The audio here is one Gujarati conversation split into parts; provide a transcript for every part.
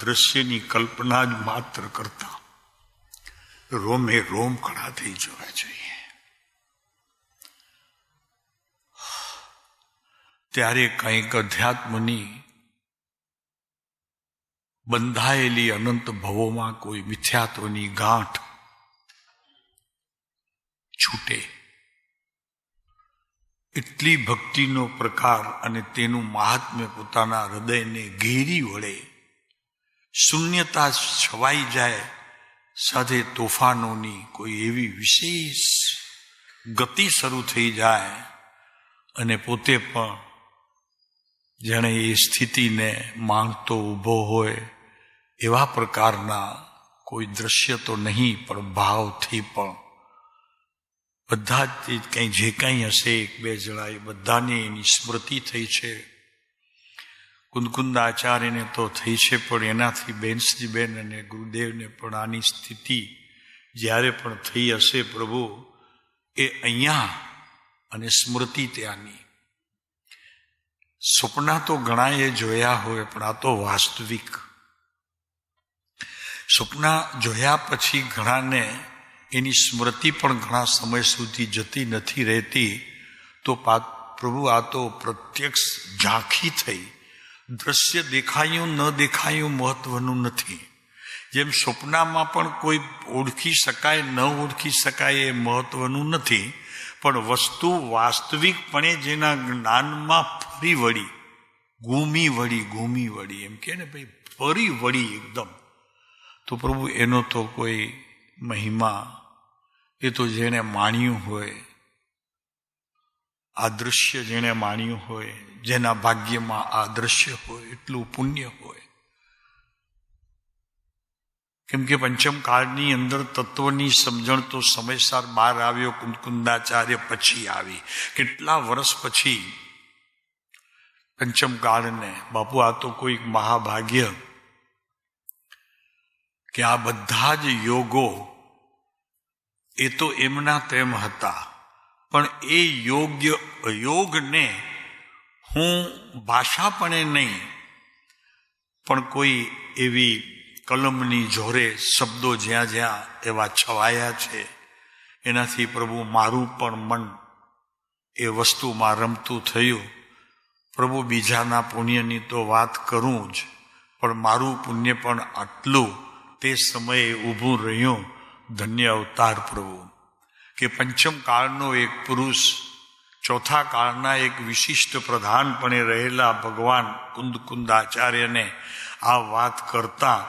દ્રશ્યની કલ્પના જ માત્ર કરતા રોમે રોમ ખડા થઈ જવા જોઈએ. ત્યારે કંઈક અધ્યાત્મની બંધાયેલી અનંત ભવોમાં કોઈ મિથ્યાત્વની ગાંઠ છૂટે. એટલી ભક્તિનો પ્રકાર અને તેનું મહાત્મ્ય પોતાના હૃદયને ઘેરી વળે, શૂન્યતા છવાઈ જાય, સાથે તોફાનોની કોઈ એવી વિશેષ ગતિ શરૂ થઈ જાય અને પોતે પણ જેણે એ સ્થિતિને માંગતો ઊભો હોય એવા પ્રકારના કોઈ દ્રશ્ય તો નહીં, પણ ભાવથી પણ બધા જ કંઈ જે કંઈ હશે એક બે જણા એ બધાને એની સ્મૃતિ થઈ છે. કુંદકુંદા આચાર્યને તો થઈ છે, પણ એનાથી બેનશ્રીબેન અને ગુરુદેવને પણ આની સ્થિતિ જ્યારે પણ થઈ હશે પ્રભુ, એ અહીંયા અને સ્મૃતિ ત્યાંની. સપના તો ઘણાએ જોયા હોય, પણ આ તો વાસ્તવિક. સપના જોયા પછી ઘણાને એની સ્મૃતિ પણ ઘણા સમય સુધી જતી નથી રહેતી. તો પ્રભુ આ તો પ્રત્યક્ષ ઝાંખી થઈ. દ્રશ્ય દેખાયું ન દેખાયું મહત્વનું નથી. જેમ સ્વપ્નમાં પણ કોઈ ઓળખી શકાય ન ઓળખી શકાય એ મહત્વનું નથી, પણ વસ્તુ વાસ્તવિકપણે જેના જ્ઞાનમાં ફરી વળી, ઘૂમી વળી એમ કે ને ભાઈ, ફરી વળી એકદમ, તો પ્રભુ એનો તો કોઈ મહિમા, એ તો જેણે માણ્યું હોય, આ દૃશ્ય જેણે માણ્યું હોય, જેના ભાગ્યમાં આ દૃશ્ય હોય, એટલું પુણ્ય હોય. કેમ કે પંચમ કાળની અંદર તત્વની સમજણ તો સમયસર બહાર આવ્યો. કુંદકુંદાચાર્ય પછી આવી, કેટલા વર્ષ પછી પંચમ કાળને. બાપુ આ તો કોઈ મહાભાગ્ય કે આ બધા જ યોગો એ તો એમના તેમ હતા, પણ એ યોગને હું ભાષાપણે નહીં, પણ કોઈ એવી કલમની જોરે શબ્દો જ્યાં જ્યાં એવા છવાયા છે, એનાથી પ્રભુ મારું પણ મન એ વસ્તુમાં રમતું થયું. પ્રભુ બીજાના પુણ્યની તો વાત કરું જ, પણ મારું પુણ્ય પણ આટલું તે સમયે ઊભું રહ્યું. ધન્ય અવતાર પ્રભુ કે પંચમ કાળનો એક પુરુષ, ચોથા કાળના એક વિશિષ્ટ પ્રધાનપણે રહેલા ભગવાન કુંદકુંદાચાર્યને આ વાત કરતા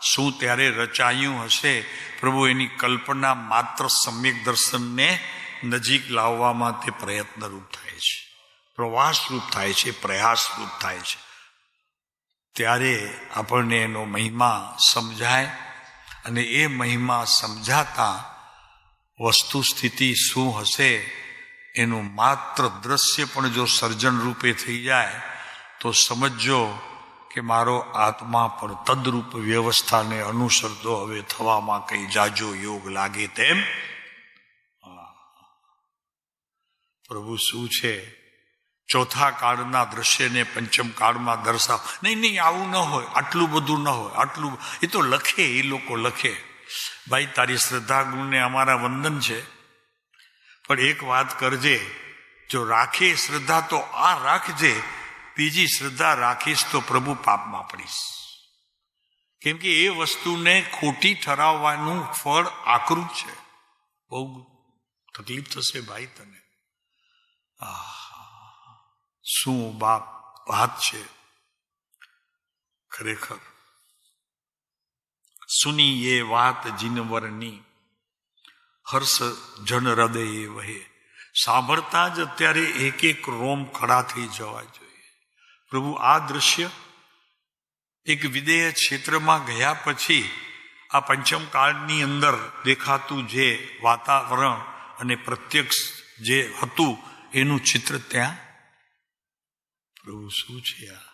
શું ત્યારે રચાયું હશે પ્રભુ? એની કલ્પના માત્ર સમ્યક દર્શનને નજીક લાવવામાં તે પ્રયત્નરૂપ થાય છે, પ્રવાસરૂપ થાય છે, પ્રયાસરૂપ થાય છે. ત્યારે આપણને એનો મહિમા સમજાય, અને એ મહિમા સમજાતા વસ્તુ સ્થિતિ શું હશે એનું માત્ર દ્રશ્ય પણ જો સર્જન રૂપે થઈ જાય તો સમજો કે મારો આત્મા પણ તદરૂપ વ્યવસ્થાને અનુસરતો હવે થવામાં કઈ જાજો યોગ લાગે તેમ. પ્રભુ શું છે, ચોથા કાળના દ્રશ્યને પંચમ કાળમાં દર્શાવ. નહીં આવું ન હોય, આટલું બધું ન હોય, આટલું એ તો લખે, એ લોકો લખે. ભાઈ તારી શ્રદ્ધા ગુણને અમારા વંદન છે, પણ એક વાત કરજે, જો રાખે શ્રદ્ધા તો આ રાખજે, બીજી શ્રદ્ધા રાખીશ તો પ્રભુ પાપમાં પડીશ. કેમ કે એ વસ્તુને ખોટી ઠરાવવાનું ફળ આકરું છે. બહુ તકલીફ થશે ભાઈ તને. શું બાપ વાત છે ખરેખર. સુની એ વાત જીનવરની, હર્ષ જન હૃદય વહે. સાંભળતા જ અત્યારે એક એક રોમ ખડા થઈ જવા જોઈએ. પ્રભુ આ દ્રશ્ય એક વિદેય ક્ષેત્રમાં ગયા પછી આ પંચમ કાળની અંદર દેખાતું જે વાતાવરણ અને પ્રત્યક્ષ જે હતું એનું ચિત્ર ત્યાં. પ્રભુ શું છે આ?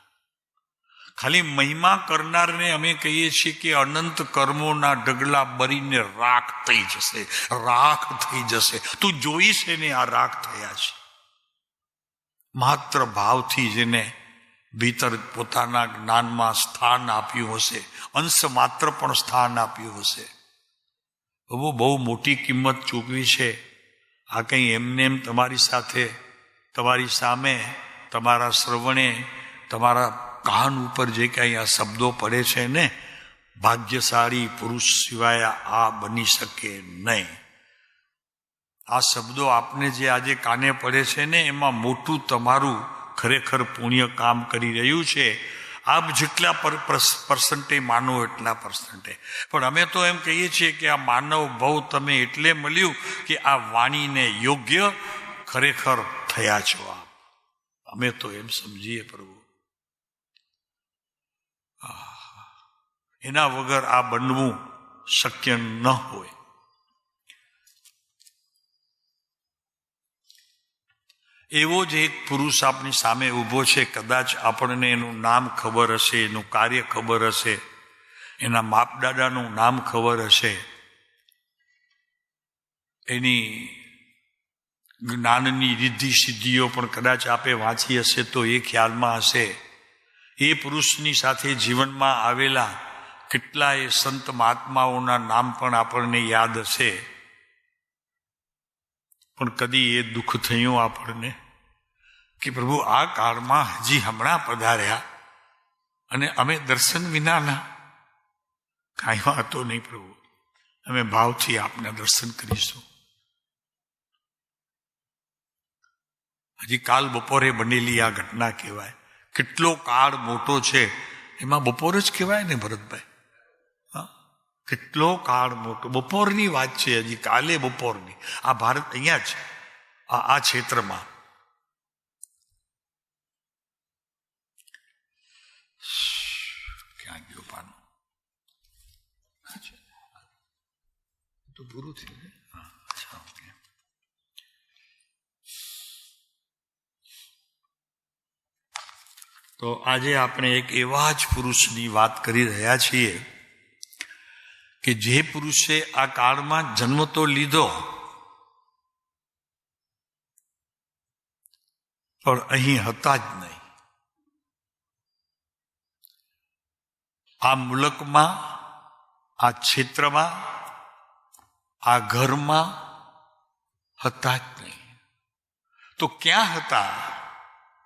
ખાલી મહિમા કરનારને અમે કહીએ છીએ કે અનંત કર્મોના ઢગલા બરીને રાખ થઈ જશે, રાખ થઈ જશે. તું જોઈશ એને આ રાખ થયા છે. માત્ર ભાવથી જેને ભીતર પોતાના જ્ઞાનમાં સ્થાન આપ્યું હશે, અંશ માત્ર પણ સ્થાન આપ્યું હશે. બહુ મોટી કિંમત ચૂકવી છે. આ કંઈ એમને એમ તમારી સાથે, તમારી સામે, તમારા શ્રવણે, તમારા કાન ઉપર જે કાંઈ આ શબ્દો પડે છે ને, ભાગ્યશાળી પુરુષ સિવાય આ બની શકે નહીં. આ શબ્દો આપને જે આજે કાને પડે છે ને, એમાં મોટું તમારું ખરેખર પુણ્ય કામ કરી રહ્યું છે. આપ જેટલા પર્સન્ટેજ માનો એટલા પર્સન્ટેજ. પણ અમે તો એમ કહીએ છીએ કે આ માનવ ભવ તમે એટલે મળ્યું કે આ વાણીને યોગ્ય ખરેખર થયા છો આપ. અમે તો એમ સમજીએ પ્રભુ. એના વગર આ બનવું શક્ય ન હોય. એવો જ એક પુરુષ આપની સામે ઊભો છે. કદાચ આપણને એનું નામ ખબર હશે, એનું કાર્ય ખબર હશે, એના બાપદાદાનું નામ ખબર હશે, એની જ્ઞાનની રિદ્ધિ સિદ્ધિઓ પણ કદાચ આપે વાંચી હશે તો એ ખ્યાલમાં હશે. એ પુરુષની સાથે જીવનમાં આવેલા કેટલાય સંત મહાત્માઓના નામ પણ આપણને યાદ હશે. પણ કદી એ દુઃખ થયું આપણને કે પ્રભુ આ કાળમાં હજી હમણાં પધાર્યા અને અમે દર્શન વિનાના. કાંઈ વાતો નહીં પ્રભુ, અમે ભાવથી આપના દર્શન કરીશું. હજી કાલ બપોરે બનેલી આ ઘટના કહેવાય. કેટલો કાળ મોટો છે, એમાં બપોર જ કહેવાય ને ભરતભાઈ. કેટલો કાળ મોટો, બપોરની વાત છે, હજી કાલે બપોરની. આ ભારત અહીંયા જ આ ક્ષેત્રમાં. ક્યાં ગયો પાનું? તો પૂરું થયું ને? અચ્છા, ઓકે. તો આજે આપણે એક એવા જ પુરુષની વાત કરી રહ્યા છીએ કે જે પુરુષે આ કાળમાં જન્મ તો લીધો, પણ અહીં હતા જ નહીં. આ મુલકમાં, આ ક્ષેત્રમાં, આ ઘરમાં હતા જ નહીં. તો ક્યાં હતા?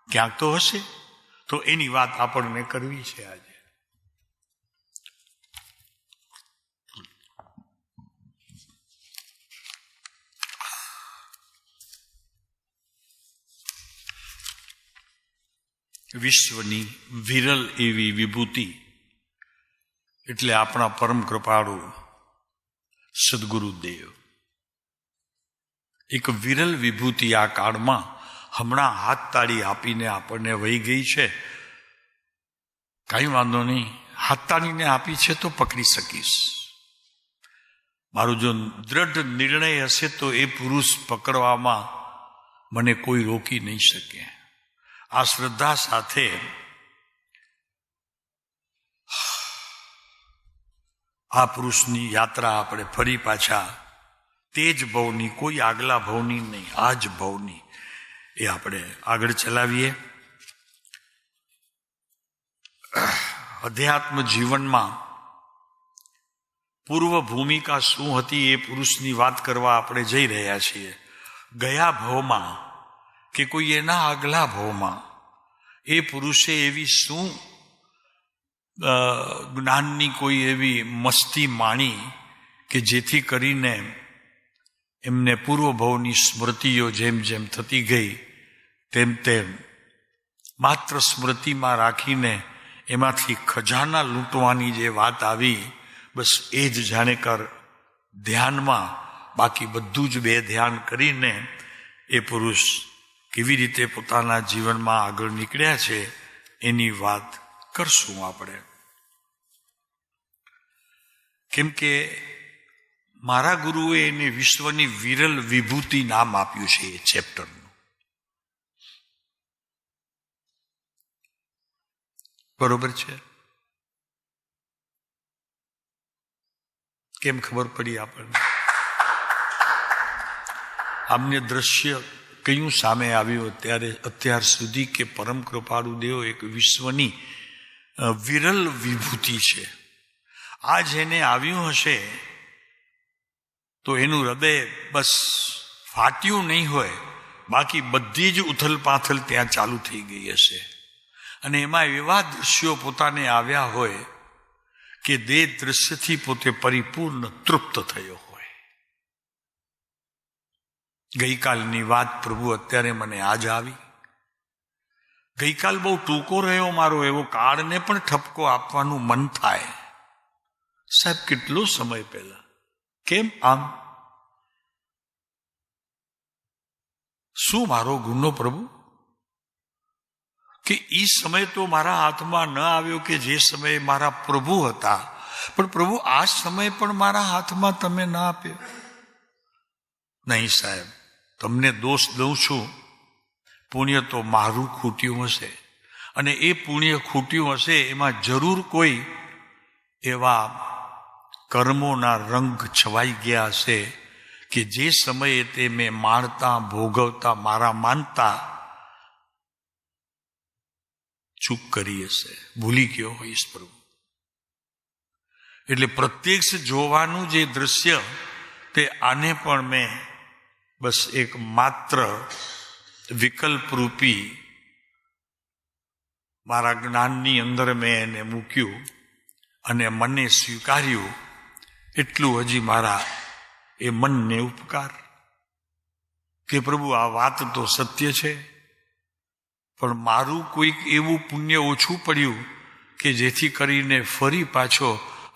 ક્યાંક તો હશે. તો એની વાત આપણને કરવી છે આજે. વિશ્વની વિરલ એવી વિભૂતિ એટલે આપણા પરમ કૃપાળુ સદગુરુદેવ. એક વિરલ વિભૂતિ આ કાળમાં હમણાં હાથ તાળી આપીને આપણને વહી ગઈ છે. કાંઈ વાંધો નહીં, હાથ તાળીને આપી છે તો પકડી શકીશ. મારો જો દ્રઢ નિર્ણય હશે તો એ પુરુષ પકડવામાં મને કોઈ રોકી નહીં શકે. આ શ્રદ્ધા સાથે આ પુરુષની યાત્રા આપણે ફરી પાછા તે જ ભવની, કોઈ આગલા ભવની નહીં, આ જ ભવની એ આપણે આગળ ચલાવીએ. અધ્યાત્મ જીવનમાં પૂર્વ ભૂમિકા શું હતી એ પુરુષની વાત કરવા આપણે જઈ રહ્યા છીએ. ગયા ભવમાં કે કોઈ એના આગલા ભવમાં એ પુરુષે એવી શું જ્ઞાનની કોઈ એવી મસ્તી માણી કે જેથી કરીને એમને પૂર્વ ભવની સ્મૃતિઓ જેમ જેમ થતી ગઈ તેમ તેમ માત્ર સ્મૃતિમાં રાખીને એમાંથી ખજાના લૂંટવાની જે વાત આવી, બસ એ જ જાણે કર ધ્યાનમાં, બાકી બધું જ બે ધ્યાન કરીને એ પુરુષ કેવી રીતે પોતાના જીવનમાં આગળ નીકળ્યા છે એની વાત કરશું આપણે. કેમ કે મારા ગુરુએ એને વિશ્વની વિરલ વિભૂતિ નામ આપ્યું છે એ ચેપ્ટરનું. બરોબર છે? કેમ ખબર પડી આપણને? આમને દ્રશ્ય કયું સામે આવ્યું અત્યાર સુધી કે પરમ કૃપાળુ દેવ એક વિશ્વની વિરલ વિભૂતિ છે. આ જેને આવ્યું હશે તો એનું હૃદય બસ ફાટ્યું નહીં હોય, બાકી બધી જ ઉથલ પાથલ ત્યાં ચાલુ થઈ ગઈ હશે. અને એમાં એવા દૃશ્યો પોતાને આવ્યા હોય કે દેહ દૃશ્યથી પોતે પરિપૂર્ણ તૃપ્ત થયો હોય. ગઈકાલની વાત પ્રભુ અત્યારે મને આજ આવી. ગઈકાલ બહુ ટૂંકો રહ્યો મારો, એવો કાળને પણ ઠપકો આપવાનું મન થાય. સાહેબ કેટલો સમય પહેલા, કેમ આમ? શું મારો ગુનો પ્રભુ કે એ સમય તો મારા હાથમાં ન આવ્યો કે જે સમયે મારા પ્રભુ હતા, પણ પ્રભુ આ સમય પણ મારા હાથમાં તમે ના આપ્યો? નહીં સાહેબ, તમને દોષ દઉં છું. પુણ્ય તો મારું ખૂટ્યું હશે, અને એ પુણ્ય ખૂટ્યું હશે એમાં જરૂર કોઈ એવા કર્મોના રંગ છવાઈ ગયા હશે કે જે સમયે તે મેં માણતા ભોગવતા મારા માનતા ચૂક કરી હશે, ભૂલી ગયો હોઈશ પ્રભુ. એટલે પ્રત્યક્ષ જોવાનું જે દ્રશ્ય તે આને પણ મેં બસ એક માત્ર વિકલ્પ રૂપી મારા જ્ઞાનની અંદર મેં એને મૂક્યું અને મને સ્વીકાર્યું. એટલું હજી મારા એ મનને ઉપકાર કે પ્રભુ આ વાત તો સત્ય છે, પણ મારું કોઈક એવું પુણ્ય ઓછું પડ્યું કે જેથી કરીને ફરી પાછો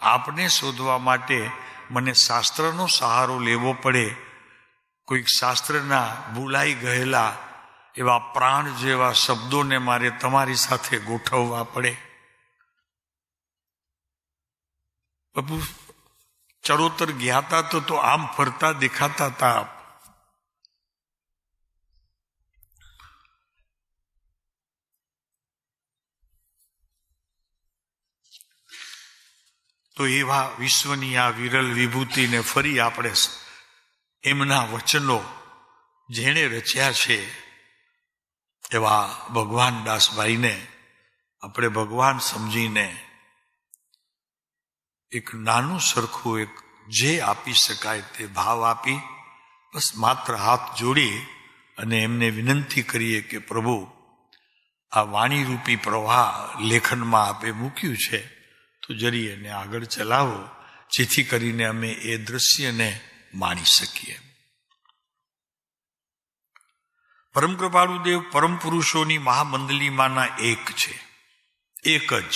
આપને શોધવા માટે મને શાસ્ત્રનો સહારો લેવો પડે. કોઈક શાસ્ત્રના ભૂલાઈ ગયેલા એવા પ્રાણ જેવા શબ્દોને મારે તમારી સાથે ગોઠવવા પડે. પ્રભુ ચરોતર ગયા હતા તો આમ ફરતા દેખાતા હતા. તો એવા વિશ્વની આ વિરલ વિભૂતિને ફરી આપણે એમના વચનો જેણે રચ્યા છે એવા ભગવાન દાસભાઈને આપણે ભગવાન સમજીને એક નાનું સરખું એક જે આપી શકાય તે ભાવ આપી બસ માત્ર હાથ જોડી અને એમને વિનંતી કરીએ કે પ્રભુ આ વાણીરૂપી પ્રવાહ લેખનમાં આપે મૂક્યું છે તો જરી એને આગળ ચલાવો, જેથી કરીને અમે એ દ્રશ્યને માણી શકીએ. પરમ કૃપાળુ દેવ પરમ પુરુષોની મહામંડલીમાંના એક છે, એક જ.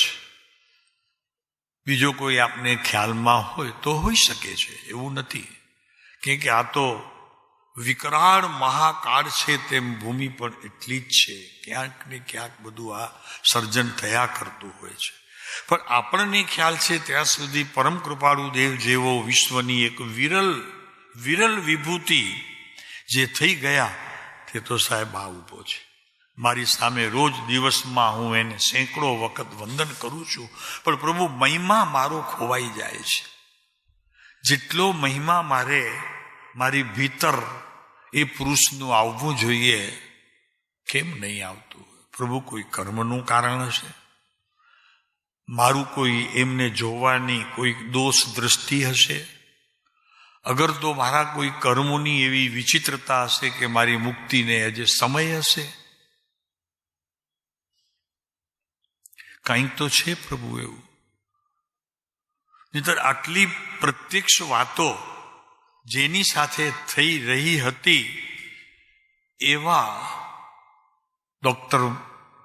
બીજો કોઈ આપને ખ્યાલમાં હોય તો હોઈ શકે છે, એવું નથી. કે આ તો વિકરાળ મહાકાળ છે, તેમ ભૂમિ પણ એટલી જ છે. ક્યાંક ને ક્યાંક બધું આ સર્જન થયા કરતું હોય છે. પણ આપણને ખ્યાલ છે ત્યાં સુધી પરમ કૃપાળુ દેવ જેવો વિશ્વની એક વિરલ વિભૂતિ જે થઈ ગયા તે તો સાહેબ આ ઉભો છે મારી સામે. રોજ દિવસમાં હું એને સેંકડો વખત વંદન કરું છું, પણ પ્રભુ મહિમા મારો ખોવાઈ જાય છે. જેટલો મહિમા મારી ભીતર એ પુરુષનું આવવું જોઈએ કેમ નહીં આવતું? પ્રભુ કોઈ કર્મનું કારણ હશે, મારું કોઈ એમને જોવાની કોઈ દોષ દ્રષ્ટિ હશે, અગર તો મારા કોઈ કર્મોની એવી વિચિત્રતા હશે કે મારી મુક્તિને હજે સમય હશે. કંઈક તો છે પ્રભુ એવું. નહીંતર આટલી પ્રત્યક્ષ વાતો જેની સાથે થઈ રહી હતી એવા ડોક્ટર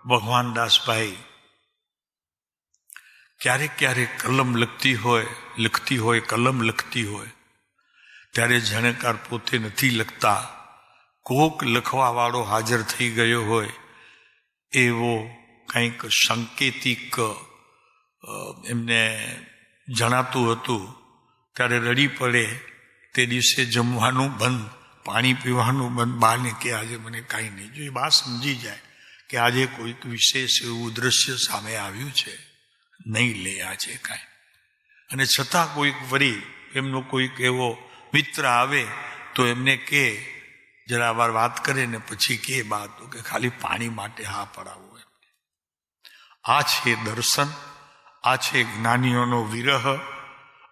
ભગવાન દાસભાઈ ક્યારેક ક્યારેક કલમ લખતી હોય કલમ લખતી હોય ત્યારે જાણકાર પોતે નથી લખતા, કોક લખવા વાળો હાજર થઈ ગયો હોય એવો કંઈક સંકેતિક એમને જણાતું હતું. ત્યારે રડી પડે. તે દિવસે જમવાનું બંધ, પાણી પીવાનું બંધ. બાને કે આજે મને કાંઈ નહીં જોઈએ. બા સમજી જાય કે આજે કોઈક વિશેષ એવું દ્રશ્ય સામે આવ્યું છે, નહીં લે આજે કાંઈ. અને છતાં કોઈક વળી એમનો કોઈક એવો મિત્ર આવે તો એમને કહે જરા વાર વાત કરે ને પછી કે બાત કે ખાલી પાણી માટે હા પડાવો. આ છે દર્શન, આ છે જ્ઞાનીઓનો વિરહ.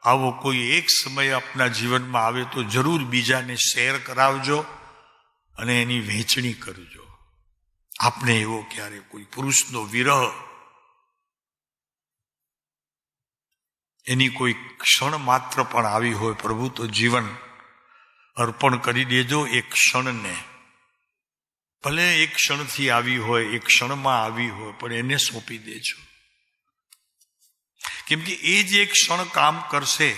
આવો કોઈ એક સમય આપના જીવનમાં આવે તો જરૂર બીજાને શેર કરાવજો અને એની વહેંચણી કરજો. આપને એવો ક્યારે કોઈ પુરુષનો વિરહ, એની કોઈ ક્ષણ માત્ર પણ આવી હોય, પ્રભુ તો જીવન અર્પણ કરી દેજો એ ક્ષણને. ભલે એક ક્ષણથી આવી હોય, એક ક્ષણમાં આવી હોય, પણ એને સોંપી દેજો. કેમ કે એ જે એક ક્ષણ કામ કરશે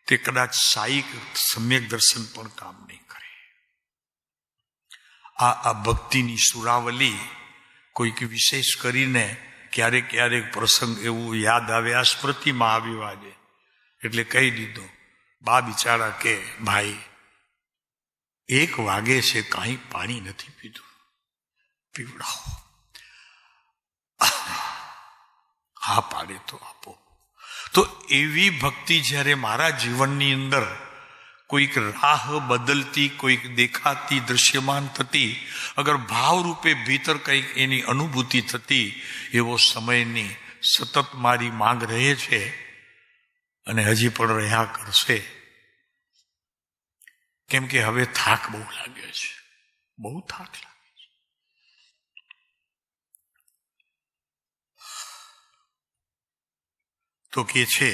તે કદાચ સાઈક સમ્યક દર્શન પણ કામ નહીં કરે. આ ભક્તિની સુરાવલી કોઈક વિશેષ કરીને ક્યારેક ક્યારેક પ્રસંગ એવું યાદ આવે, આ સ્મૃતિમાં આવ્યું આજે એટલે કહી દીધો. બા બિચારા કે ભાઈ 1 વાગે છે, કાંઈ પાણી નથી પીધું, પીવડાવો. હા પાડે તો આપો. તો એવી ભક્તિ જ્યારે મારા જીવનની અંદર કોઈક રાહ બદલતી, કોઈક દેખાતી, દૃશ્યમાન થતી, અગર ભાવરૂપે ભીતર કંઈક એની અનુભૂતિ થતી, એવો સમયની સતત મારી માંગ રહે છે અને હજી પણ રહ્યા કરશે. કેમ કે હવે થાક બહુ લાગે છે, બહુ થાક લાગે છે. તો કે છે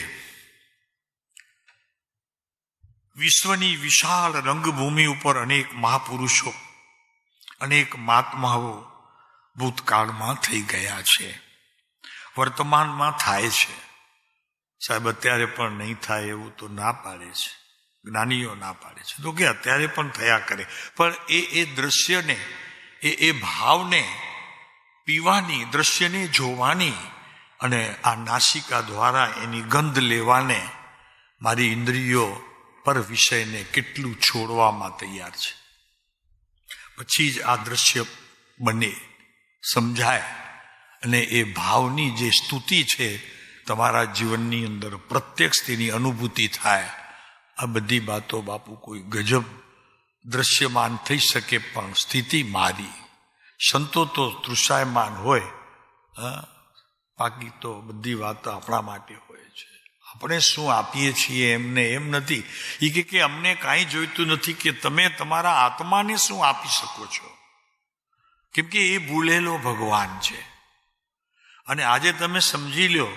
વિશ્વની વિશાળ રંગભૂમિ ઉપર અનેક મહાપુરુષો, અનેક મહાત્માઓ ભૂતકાળમાં થઈ ગયા છે, વર્તમાનમાં થાય છે. સાહેબ અત્યારે પણ નહીં થાય એવું તો ના પાડે છે, જ્ઞાનીઓ ના પાડે છે. તો કે અત્યારે પણ થયા કરે, પણ એ દ્રશ્યને, એ ભાવને પીવાની, દ્રશ્યને જોવાની અને આ નાસિકા દ્વારા એની ગંધ લેવાને મારી ઇન્દ્રિયો પર વિષયને કેટલું છોડવામાં તૈયાર છે. પછી જ આ દ્રશ્ય બને, સમજાય અને એ ભાવની જે સ્તુતિ છે તમારા જીવનની અંદર પ્રત્યક્ષ તેની અનુભૂતિ થાય. આ બધી વાતો બાપુ કોઈ ગજબ દ્રશ્યમાન થઈ શકે, પણ સ્થિતિ મારી. સંતો તો તૃષાયમાન હોય, બાકી તો બધી વાતો આપણા માટે હોય છે. આપણે શું આપીએ છીએ એમને એમ નથી. એ કે અમને કાંઈ જોઈતું નથી, કે તમે તમારા આત્માને શું આપી શકો છો, કેમ કે એ ભૂલેલો ભગવાન છે. અને આજે તમે સમજી લો,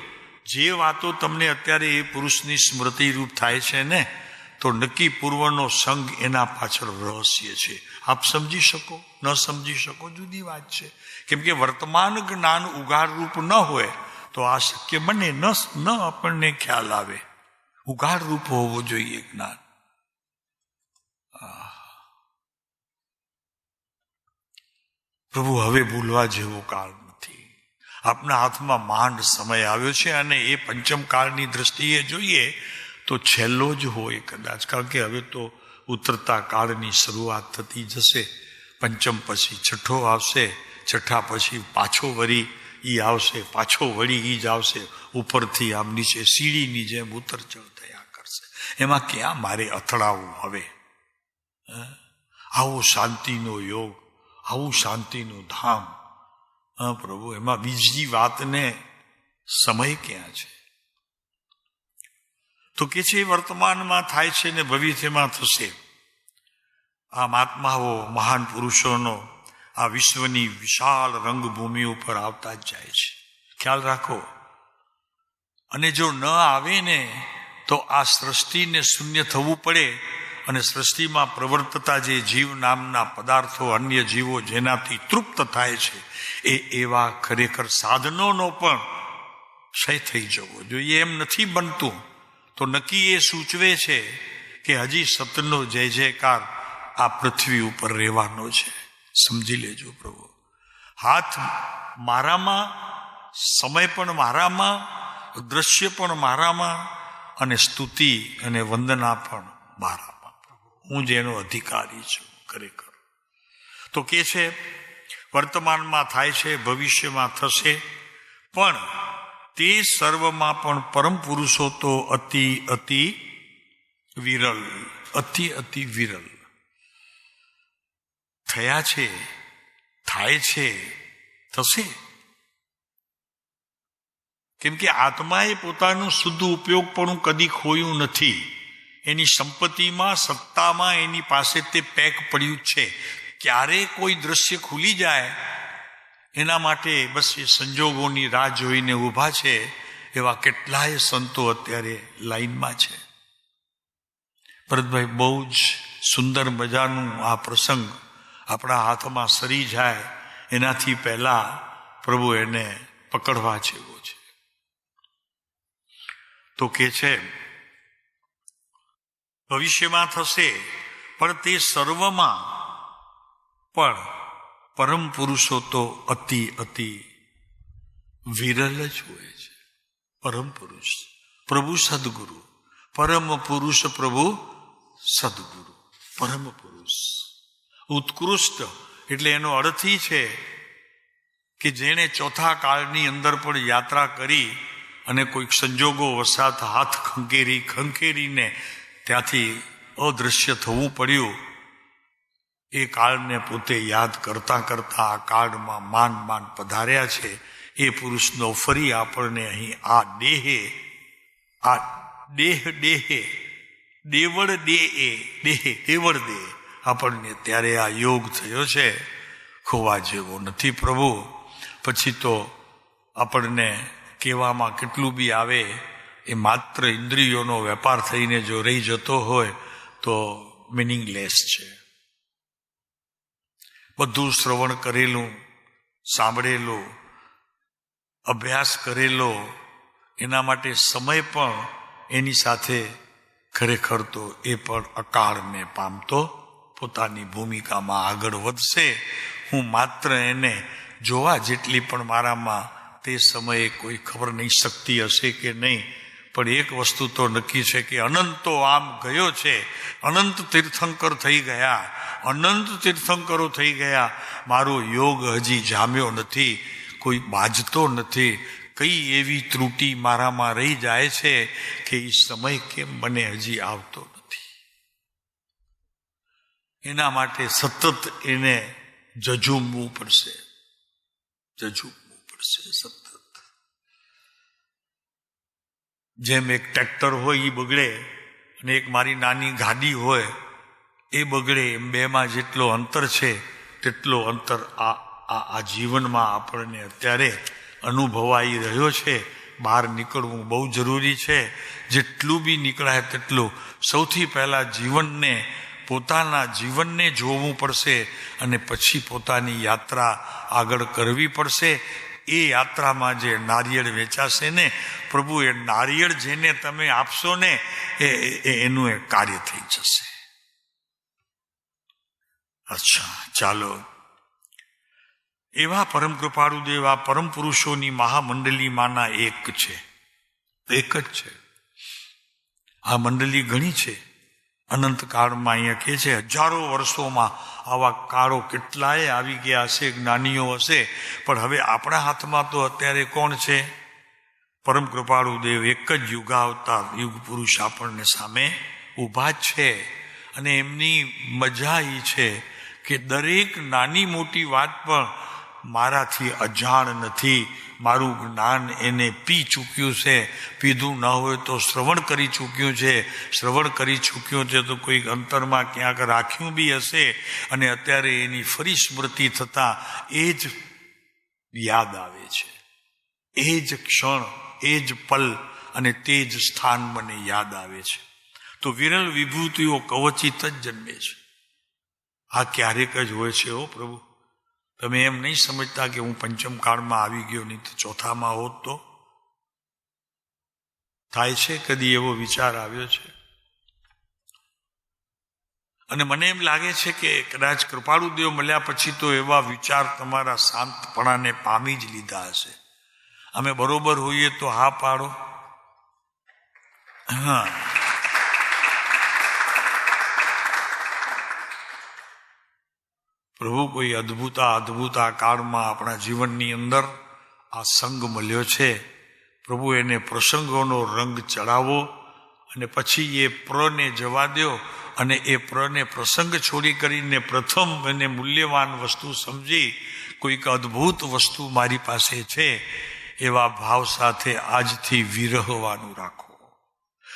જે વાતો તમને અત્યારે એ પુરુષની સ્મૃતિ રૂપ થાય છે ને, તો નક્કી પૂર્વનો સંગ એના પાછળ રહસ્ય છે. આપ સમજી શકો, ન સમજી શકો, જુદી વાત છે. કેમ કે વર્તમાન જ્ઞાન ઉગાડ રૂપ ન હોય તો આ શક્ય બને ન આપણને ખ્યાલ આવે. ઉગાડ રૂપ હોવો જોઈએ જ્ઞાન. પ્રભુ હવે ભૂલવા જેવો કાળ નથી. આપના હાથમાં માંડ સમય આવ્યો છે અને એ પંચમ કાળની દ્રષ્ટિએ જોઈએ તો છેલ્લો જ હોય કદાચ, કારણ કે હવે તો ઉતરતા કાળની શરૂઆત થતી જશે. પંચમ પછી છઠ્ઠો આવશે, છઠ્ઠા પછી પાછો વળી ઈ આવશે, પાછો વળી ઈ જ આવશે. ઉપરથી આમ નીચે સીડીની જેમ ઉતર ચઢ થયા કરશે. એમાં ક્યાં મારે અથડાવું હવે? આવો શાંતિનો યોગ, આવું શાંતિનું ધામ. પ્રભુ, એમાં બીજી વાતને સમય ક્યાં છે? તો કે છે વર્તમાનમાં થાય છે ને ભવિષ્યમાં થશે. આ મહાત્માઓ, મહાન પુરુષોનો આ વિશ્વની વિશાળ રંગભૂમિ ઉપર આવતા જ જાય છે. ખ્યાલ રાખો. અને જો ન આવે ને તો આ સૃષ્ટિને શૂન્ય થવું પડે. અને સૃષ્ટિમાં પ્રવર્તતા જે જીવ નામના પદાર્થો, અન્ય જીવો જેનાથી તૃપ્ત થાય છે, એ એવા ખરેખર સાધનોનો પણ ક્ષય થઈ જવો જોઈએ. એમ નથી બનતું તો નક્કી એ સૂચવે છે કે હજી સતનો જય જયકાર આ પૃથ્વી ઉપર રહેવાનો છે. સમજી લેજો પ્રભુ. હાથ મારામાં, સમય પણ મારામાં, દ્રશ્ય પણ મારામાં, અને સ્તુતિ અને વંદના પણ મારામાં. હું જેનો અધિકારી છું ખરેખર. તો કે છે વર્તમાનમાં થાય છે, ભવિષ્યમાં થશે, પણ તે સર્વમાં પણ પરમ પુરુષો તો અતિ અતિ વિરલ, અતિ અતિ વિરલ. થયા છે, થાય છે, થશે. કેમ કે આત્માએ પોતાનું શુદ્ધ ઉપયોગપણું કદી ખોયું નથી. એની સંપત્તિમાં, સત્તામાં એની પાસે તે પેક પડ્યું છે. ક્યારે કોઈ દ્રશ્ય ખુલી જાય એના માટે બસ એ સંજોગોની રાહ જોઈને ઊભા છે. એવા કેટલાય સંતો અત્યારે લાઈનમાં છે. ભરતભાઈ, બહુ જ સુંદર મજાનું આ પ્રસંગ આપણા હાથમાં સરી જાય એનાથી પહેલા પ્રભુ એને પકડવા જેવો છે. તો કે છે ભવિષ્યમાં થશે, પણ તે સર્વમાં પણ પરમ પુરુષો તો અતિ અતિ વિરલ જ હોય છે. પરમ પુરુષ પ્રભુ સદગુરુ, પરમ પુરુષ પ્રભુ સદગુરુ, પરમ પુરુષ ઉત્કૃષ્ટ. એટલે એનો અર્થ એ છે કે જેણે ચોથા કાળની અંદર પણ યાત્રા કરી અને કોઈક સંજોગો વસાત હાથ ખંખેરીને ત્યાંથી અદૃશ્ય થવું પડ્યું. એ કાળને પોતે યાદ કરતા કરતા આ કાળમાં માન પધાર્યા છે. એ પુરુષનો ફરી આપણને અહીં આ દેહે દેવળ દેહ આપણને ત્યારે આ યોગ થયો છે. ખોવા જેવો નથી પ્રભુ. પછી તો આપણને કહેવામાં કેટલું બી આવે, એ માત્ર ઇન્દ્રિયોનો વેપાર થઈને જો રહી જતો હોય તો મિનિંગલેસ છે. બધું શ્રવણ કરેલું, સાંભળેલું, અભ્યાસ કરેલો, એના માટે સમય પણ એની સાથે ખરેખર તો એ પણ અકાળને પામતો પોતાની ભૂમિકામાં આગળ વધશે. હું માત્ર એને જોવા જેટલી પણ મારામાં તે સમયે કોઈ ખબર નહીં શક્તિ હશે કે નહીં, પણ એક વસ્તુ તો નક્કી છે કે અનંતો આમ ગયો છે. અનંત તીર્થંકર થઈ ગયા, અનંત તીર્થંકરો થઈ ગયા. મારો યોગ હજી જામ્યો નથી, કોઈ બાજતો નથી. કઈ એવી ત્રુટિ મારામાં રહી જાય છે કે એ સમય કેમ મને હજી આવતો નથી. એના માટે સતત એને જજુમવું પડશે સતત. જેમ એક ટ્રેક્ટર હોય એ બગડે અને એક મારી નાની ગાડી હોય એ બગડે, એમ બેમાં જેટલો અંતર છે તેટલો અંતર આ જીવનમાં આપણને અત્યારે અનુભવાઈ રહ્યો છે. બહાર નીકળવું બહુ જરૂરી છે. જેટલું બી નીકળાય તેટલું સૌથી પહેલા પોતાના જીવનને જોવું પડશે અને પછી પોતાની યાત્રા આગળ કરવી પડશે. એ યાત્રામાં જે નારિયેળ વેચાશે ને પ્રભુ, એ નારિયેળ જેને તમે આપશો ને એનું એ કાર્ય થઈ જશે. અચ્છા, ચાલો. એવા પરમ કૃપાળુ દેવ આ પરમ પુરુષોની મહામંડલીમાંના એક જ છે. આ મંડળી ઘણી છે. અનંત કાળમાં અહીંયા કહે છે હજારો વર્ષોમાં આવા કાળો કેટલાય આવી ગયા હશે, જ્ઞાનીઓ હશે. પણ હવે આપણા હાથમાં તો અત્યારે કોણ છે? પરમ કૃપાળુ દેવ એક જ યુગાવતાર યુગ પુરુષ આપણને સામે ઊભા જ છે. અને એમની મજા એ છે કે દરેક નાની મોટી વાત પણ મારાથી અજાણ નથી. મારું જ્ઞાન એને પી ચૂક્યું છે. પીધું ન હોય તો શ્રવણ કરી ચૂક્યું છે. શ્રવણ કરી ચૂક્યું છે તો કોઈક અંતરમાં ક્યાંક રાખ્યું બી હશે અને અત્યારે એની ફરી સ્મૃતિ થતા એ જ યાદ આવે છે. એ જ ક્ષણ, એ જ પલ અને તે જ સ્થાન મને યાદ આવે છે. તો વિરલ વિભૂતિઓ કવચિત જ જન્મે છે. આ ક્યારેક જ હોય છે. હો પ્રભુ, તમે એમ નહીં સમજતા કે હું પંચમ કાળમાં આવી ગયો, નહીં તો ચોથામાં હોત તો થાય છે. કદી એવો વિચાર આવ્યો છે? અને મને એમ લાગે છે કે કદાચ કૃપાળુ દેવ મળ્યા પછી તો એવા વિચાર તમારા શાંતપણાને પામી જ લીધા હશે. અમે બરોબર હોઈએ તો હા પાડો. હા, પ્રભુ કોઈ અદ્ભુત કાળમાં આપણા જીવનની અંદર આ સંગ મળ્યો છે. પ્રભુ એને પ્રસંગોનો રંગ ચડાવો અને પછી એ પ્રને જવા દો અને એ પ્રસંગ છોડી કરીને પ્રથમ એને મૂલ્યવાન વસ્તુ સમજી કોઈક અદ્ભુત વસ્તુ મારી પાસે છે એવા ભાવ સાથે આજથી વિરહવાનું રાખો.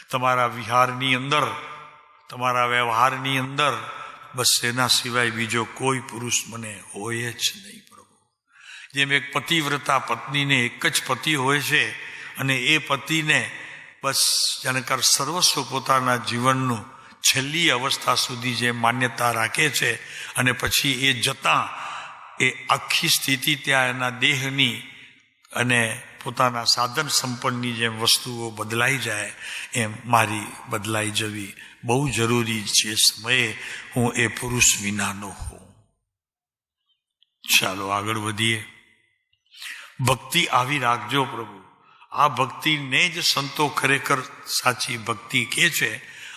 તમારા વિહારની અંદર, તમારા વ્યવહારની અંદર બસ એના સિવાય બીજો કોઈ પુરુષ મને હોય જ નહીં પ્રભુ. જેમ એક પતિવ્રતા પત્નીને એક જ પતિ હોય છે અને એ પતિને બસ જાણકાર સર્વસ્વ પોતાના જીવનનું છેલ્લી અવસ્થા સુધી જે માન્યતા રાખે છે અને પછી એ જતાં એ આખી સ્થિતિ ત્યાં એના દેહની અને પોતાના સાધન સંપન્નની જેમ વસ્તુઓ બદલાઈ જાય એમ મારી બદલાઈ જવી બહુ જરૂરી છે. સમયે હું એ પુરુષ વિનાનો હોઉં. ચાલો આગળ વધીએ. ભક્તિ આવી રાખજો પ્રભુ. આ ભક્તિને જ સંતો ખરેખર સાચી ભક્તિ કહે છે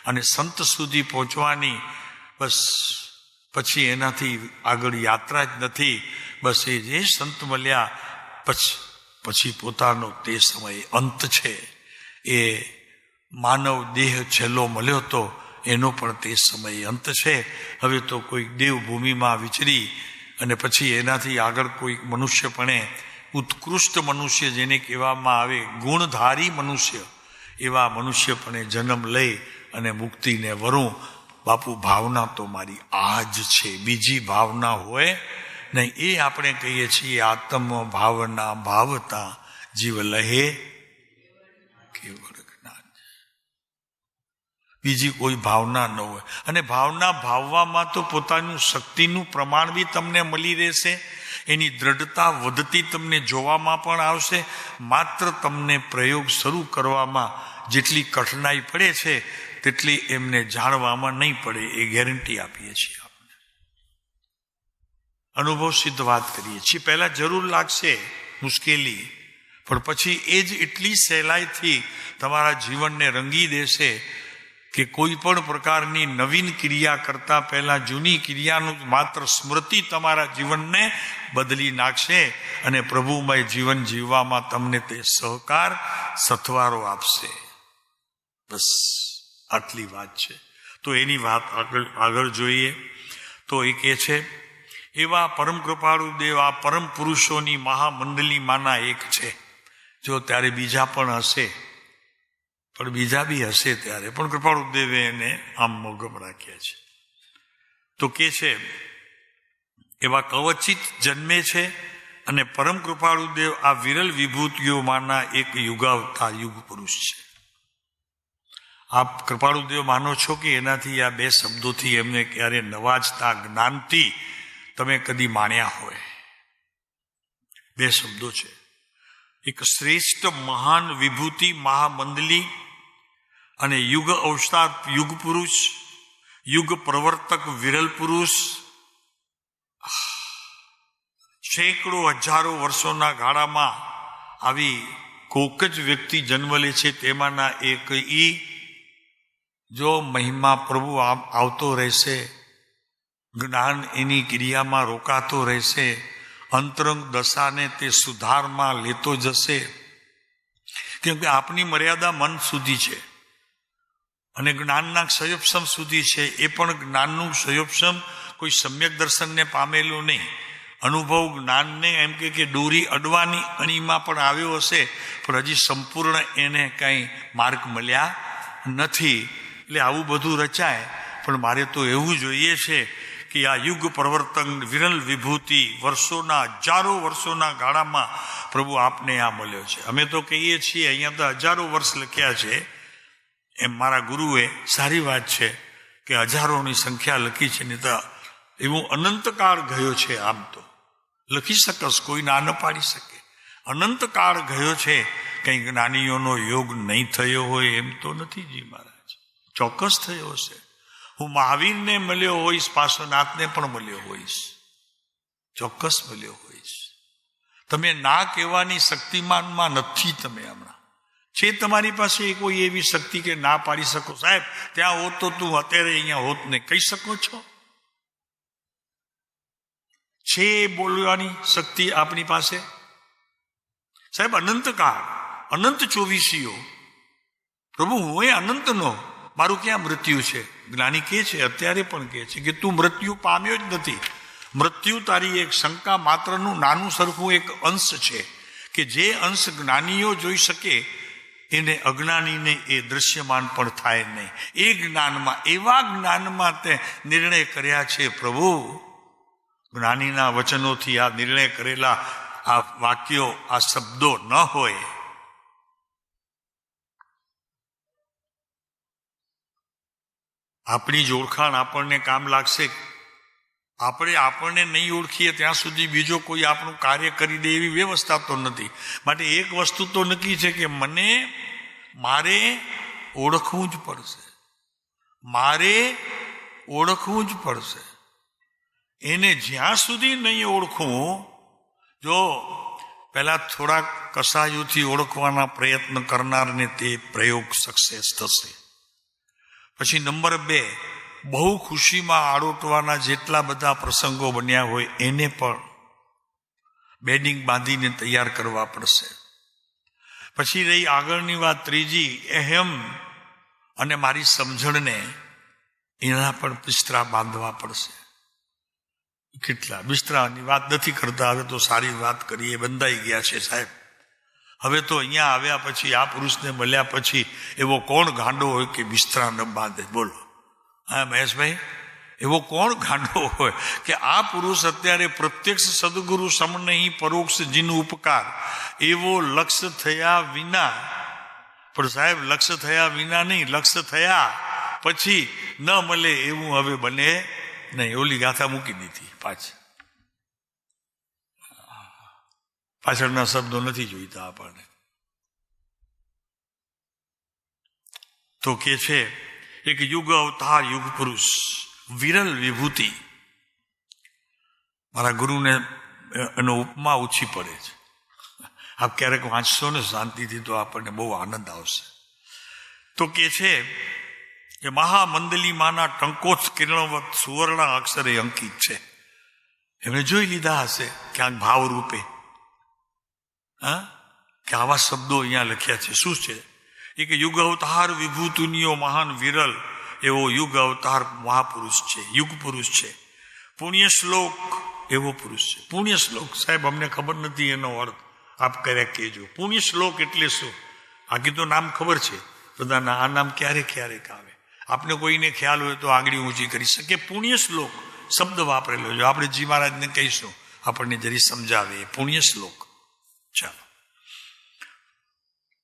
અને સંત સુધી પહોંચવાની બસ પછી એનાથી આગળ યાત્રા જ નથી. બસ એ જે સંત મળ્યા પછી પોતાનો તે સમય અંત છે. એ માનવ દેહ છેલ્લો મળ્યો તો એનો પણ તે સમય અંત છે. હવે તો કોઈક દેવભૂમિમાં વિચરી અને પછી એનાથી આગળ કોઈક મનુષ્યપણે ઉત્કૃષ્ટ મનુષ્ય જેને કહેવામાં આવે ગુણધારી મનુષ્ય, એવા મનુષ્યપણે જન્મ લઈ અને મુક્તિને વરું. બાપુ ભાવના તો મારી આ જ છે, બીજી ભાવના હોય નહીં. એ આપણે કહીએ છીએ આત્મ ભાવના ભાવતા જીવ લહે કેવળ જ્ઞાન. બીજી કોઈ ભાવના ન હોય. અને ભાવના ભાવવામાં તો પોતાનું શક્તિનું પ્રમાણ બી તમને મળી રહેશે. એની દ્રઢતા વધતી તમને જોવામાં પણ આવશે. માત્ર તમને પ્રયોગ શરૂ કરવામાં જેટલી કઠિનાઈ પડે છે તેટલી એમને જાણવામાં નહીં પડે, એ ગેરંટી આપીએ છીએ. આપણે અનુભવ સિદ્ધ વાત કરીએ છીએ. પહેલા જરૂર લાગશે મુશ્કેલી, પણ પછી એ જ એટલી સહેલાઈથી તમારા જીવનને રંગી દેશે કે કોઈ પણ પ્રકારની નવીન ક્રિયા કરતા પહેલા જૂની ક્રિયાનું માત્ર સ્મૃતિ તમારા જીવનને બદલી નાખશે અને પ્રભુમય જીવન જીવવામાં તમને તે સહકાર સથવારો આપશે. બસ આટલી વાત છે. તો એની વાત આગળ જોઈએ તો એ કહે છે એવા પરમ કૃપાળુ દેવ આ પરમ પુરુષોની મહામંડલીમાંના એક છે. જો ત્યારે બીજા પણ હશે, પણ બીજા બી હશે ત્યારે પણ કૃપાળુ દેવે એને આમ મોગમ રાખ્યા છે. તો કે છે એવા કવચિત જન્મે છે અને પરમ કૃપાળુ દેવ આ વિરલ વિભૂતિઓમાંના એક યુગાવતાર યુગ પુરુષ છે. આપ કૃપાળુ દેવ માનો છો કે એનાથી આ બે શબ્દોથી એમને ક્યારે નવાજતા જ્ઞાનથી તમે કદી માણ્યા હોય? બે શબ્દો છે. એક શ્રેષ્ઠ મહાન વિભૂતિ મહામંડલી અને યુગ અવતાર યુગ પુરુષ, યુગ પ્રવર્તક વિરલ પુરુષ. સેંકડો હજારો વર્ષોના ગાળામાં આવી કોક જ વ્યક્તિ જન્મ લે છે. તેમાંના એક ઈ જો મહિમા પ્રભુ આવતો રહેશે, જ્ઞાન એની ક્રિયામાં રોકાતો રહેશે, અંતરંગ દશાને તે સુધારમાં લેતો જશે. કેમ કે આપની મર્યાદા મન સુધી છે અને જ્ઞાનના ક્ષયોપસમ સુધી છે. એ પણ જ્ઞાનનું ક્ષયોપસમ કોઈ સમ્યક દર્શનને પામેલું નહીં. અનુભવ જ્ઞાનને એમ કે દોરી અડવાની અણીમાં પણ આવ્યો હશે, પણ હજી સંપૂર્ણ એને કંઈ માર્ગ મળ્યા નથી. એટલે આવું બધું રચાય. પણ મારે તો એવું જોઈએ છે કે આ યુગ પ્રવર્તન વિરલ વિભૂતિ વર્ષોના હજારો વર્ષોના ગાળામાં પ્રભુ આપને આ મળ્યો છે. અમે તો કહીએ છીએ અહીંયા તો હજારો વર્ષ લખ્યા છે, એમ મારા ગુરુએ સારી વાત છે કે હજારોની સંખ્યા લખી છે. નહીં તો એવું અનંતકાળ ગયો છે. આમ તો લખી શકસ, કોઈ ના ન પાડી શકે. અનંતકાળ ગયો છે. કંઈ જ્ઞાનીઓનો યોગ નહીં થયો હોય એમ તો નથી જી મહારાજ, ચોક્કસ થયો હશે. હું મહાવીરને મળ્યો હોઈશ, પાર્શ્વનાથને પણ મળ્યો હોઈશ, ચોક્કસ મળ્યો હોઈશ. તમે ના કહેવાની શક્તિમાનમાં નથી. તમે હમણાં છે તમારી પાસે કોઈ એવી શક્તિ કે ના પાડી શકો? સાહેબ ત્યાં હોત તો તું અત્યારે અહીંયા હોત ને કહી શકો છો? છે બોલવાની શક્તિ આપણી પાસે? સાહેબ અનંતકાળ, અનંત ચોવીસીઓ પ્રભુ હું એ અનંતનો, મારું ક્યાં મૃત્યુ છે? જ્ઞાની કહે છે, અત્યારે પણ કહે છે કે તું મૃત્યુ પામ્યો જ નથી. મૃત્યુ તારી એક શંકા માત્રનું નાનું સરખું એક અંશ છે કે જે અંશ જ્ઞાનીઓ જોઈ શકે એને અજ્ઞાનીને એ દ્રશ્યમાન પણ થાય નહીં. એ જ્ઞાનમાં, એવા જ્ઞાનમાં તે નિર્ણય કર્યા છે પ્રભુ. જ્ઞાનીના વચનોથી આ નિર્ણય કરેલા આ વાક્યો, આ શબ્દો ન હોય. આપણી જ ઓળખાણ આપણને કામ લાગશે. આપણે આપણને નહીં ઓળખીએ ત્યાં સુધી બીજો કોઈ આપણું કાર્ય કરી દે એવી વ્યવસ્થા તો નથી. માટે એક વસ્તુ તો નક્કી છે કે મારે ઓળખવું જ પડશે. મારે ઓળખવું જ પડશે. એને જ્યાં સુધી નહીં ઓળખવું, જો પહેલા થોડાક કસાયુથી ઓળખવાના પ્રયત્ન કરનારને તે પ્રયોગ સક્સેસ થશે. પછી નંબર 2, બહુ ખુશીમાં આડોટવાના જેટલા બધા પ્રસંગો બન્યા હોય એને પણ બેડિંગ બાંધીને તૈયાર કરવા પડશે. પછી રહી આગળની વાત ત્રીજી, અહેમ અને મારી સમજણને, એના પણ બિસ્તરા બાંધવા પડશે. કેટલા બિસ્તરાની વાત નથી કરતા, હવે તો સારી વાત કરીએ. બંધાઈ ગયા છે સાહેબ. હવે તો અહીંયા આવ્યા પછી, આ પુરુષને મળ્યા પછી એવો કોણ ગાંડો હોય કે બિસ્તરા ન બાંધે? બોલો. હા મહેશભાઈ, એવો કોણ ગાંડો હોય કે આ પુરુષ અત્યારે પ્રત્યક્ષ સદગુરુ સમ નહીં પરોક્ષ જીન ઉપકાર, એવો લક્ષ્ય થયા વિના, પણ સાહેબ લક્ષ્ય થયા વિના નહીં, લક્ષ્ય થયા પછી ન મળે એવું હવે બને નહીં. ઓલી ગાથા મૂકી દીધી પાછળના શબ્દો નથી જોઈતા આપણને. તો કે છે એક યુગ અવતાર, યુગ પુરુષ, વિરલ વિભૂતિ. મારા ગુરુને એનો ઉપમા ઓછી પડે છે. આપ ક્યારેક વાંચશો ને શાંતિથી તો આપણને બહુ આનંદ આવશે. તો કે છે કે મહામંડલી માના ટંકોચ કિરણવત સુવર્ણ અક્ષરે અંકિત છે. એમણે જોઈ લીધા હશે ક્યાંક ભાવ રૂપે, કે આવા શબ્દો અહીંયા લખ્યા છે. શું છે? એ કે યુગ અવતાર વિભૂતિનીઓ મહાન વિરલ એવો યુગ અવતાર મહાપુરુષ છે, યુગ પુરુષ છે. પુણ્ય શ્લોક એવો પુરુષ છે. પુણ્ય શ્લોક સાહેબ અમને ખબર નથી એનો અર્થ, આપ કર્યા કહેજો. પુણ્ય શ્લોક એટલે શું? બાકી તો નામ ખબર છે બધાના. આ નામ ક્યારેક ક્યારેક આવે. આપને કોઈને ખ્યાલ હોય તો આંગળી ઊંચી કરી શકે. પુણ્ય શ્લોક શબ્દ વાપરેલો છે. આપણે જી મહારાજને કહીશું, આપણને જરી સમજાવે. પુણ્ય શ્લોક. ચાલો,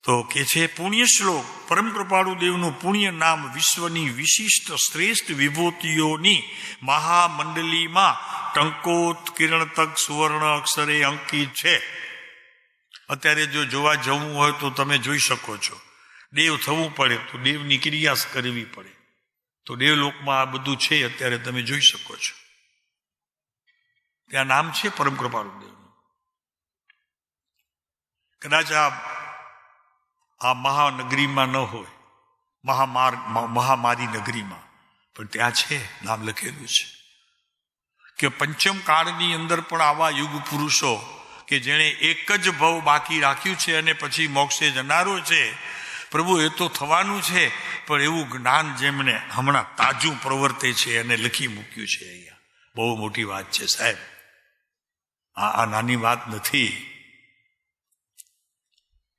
તો કે છે પુણ્ય શ્લોક, પરમ કૃપાળુ દેવનું પુણ્ય નામ વિશ્વની વિશિષ્ટ શ્રેષ્ઠ વિભૂતિઓની મહામંડલીમાં ટંકોત કિરણતક સુવર્ણ અક્ષરે અંકિત છે. અત્યારે જો જોવા જવું હોય તો તમે જોઈ શકો છો. દેવ થવું પડે તો દેવની ક્રિયા કરવી પડે. તો દેવલોકમાં આ બધું છે, અત્યારે તમે જોઈ શકો છો. ત્યાં નામ છે પરમ કૃપાળુ દેવનું. કદાચ આ મહાનગરીમાં ન હોય, મહામારી નગરીમાં, પણ ત્યાં છે, નામ લખેલું છે. કે પંચમ કાળની અંદર પણ આવા યુગ પુરુષો કે જેણે એક જ ભવ બાકી રાખ્યું છે અને પછી મોક્ષે જનારો છે. પ્રભુ એ તો થવાનું છે, પણ એવું જ્ઞાન જેમને હમણાં તાજું પ્રવર્તે છે અને લખી મૂક્યું છે અહીંયા. બહુ મોટી વાત છે સાહેબ. આ નાની વાત નથી.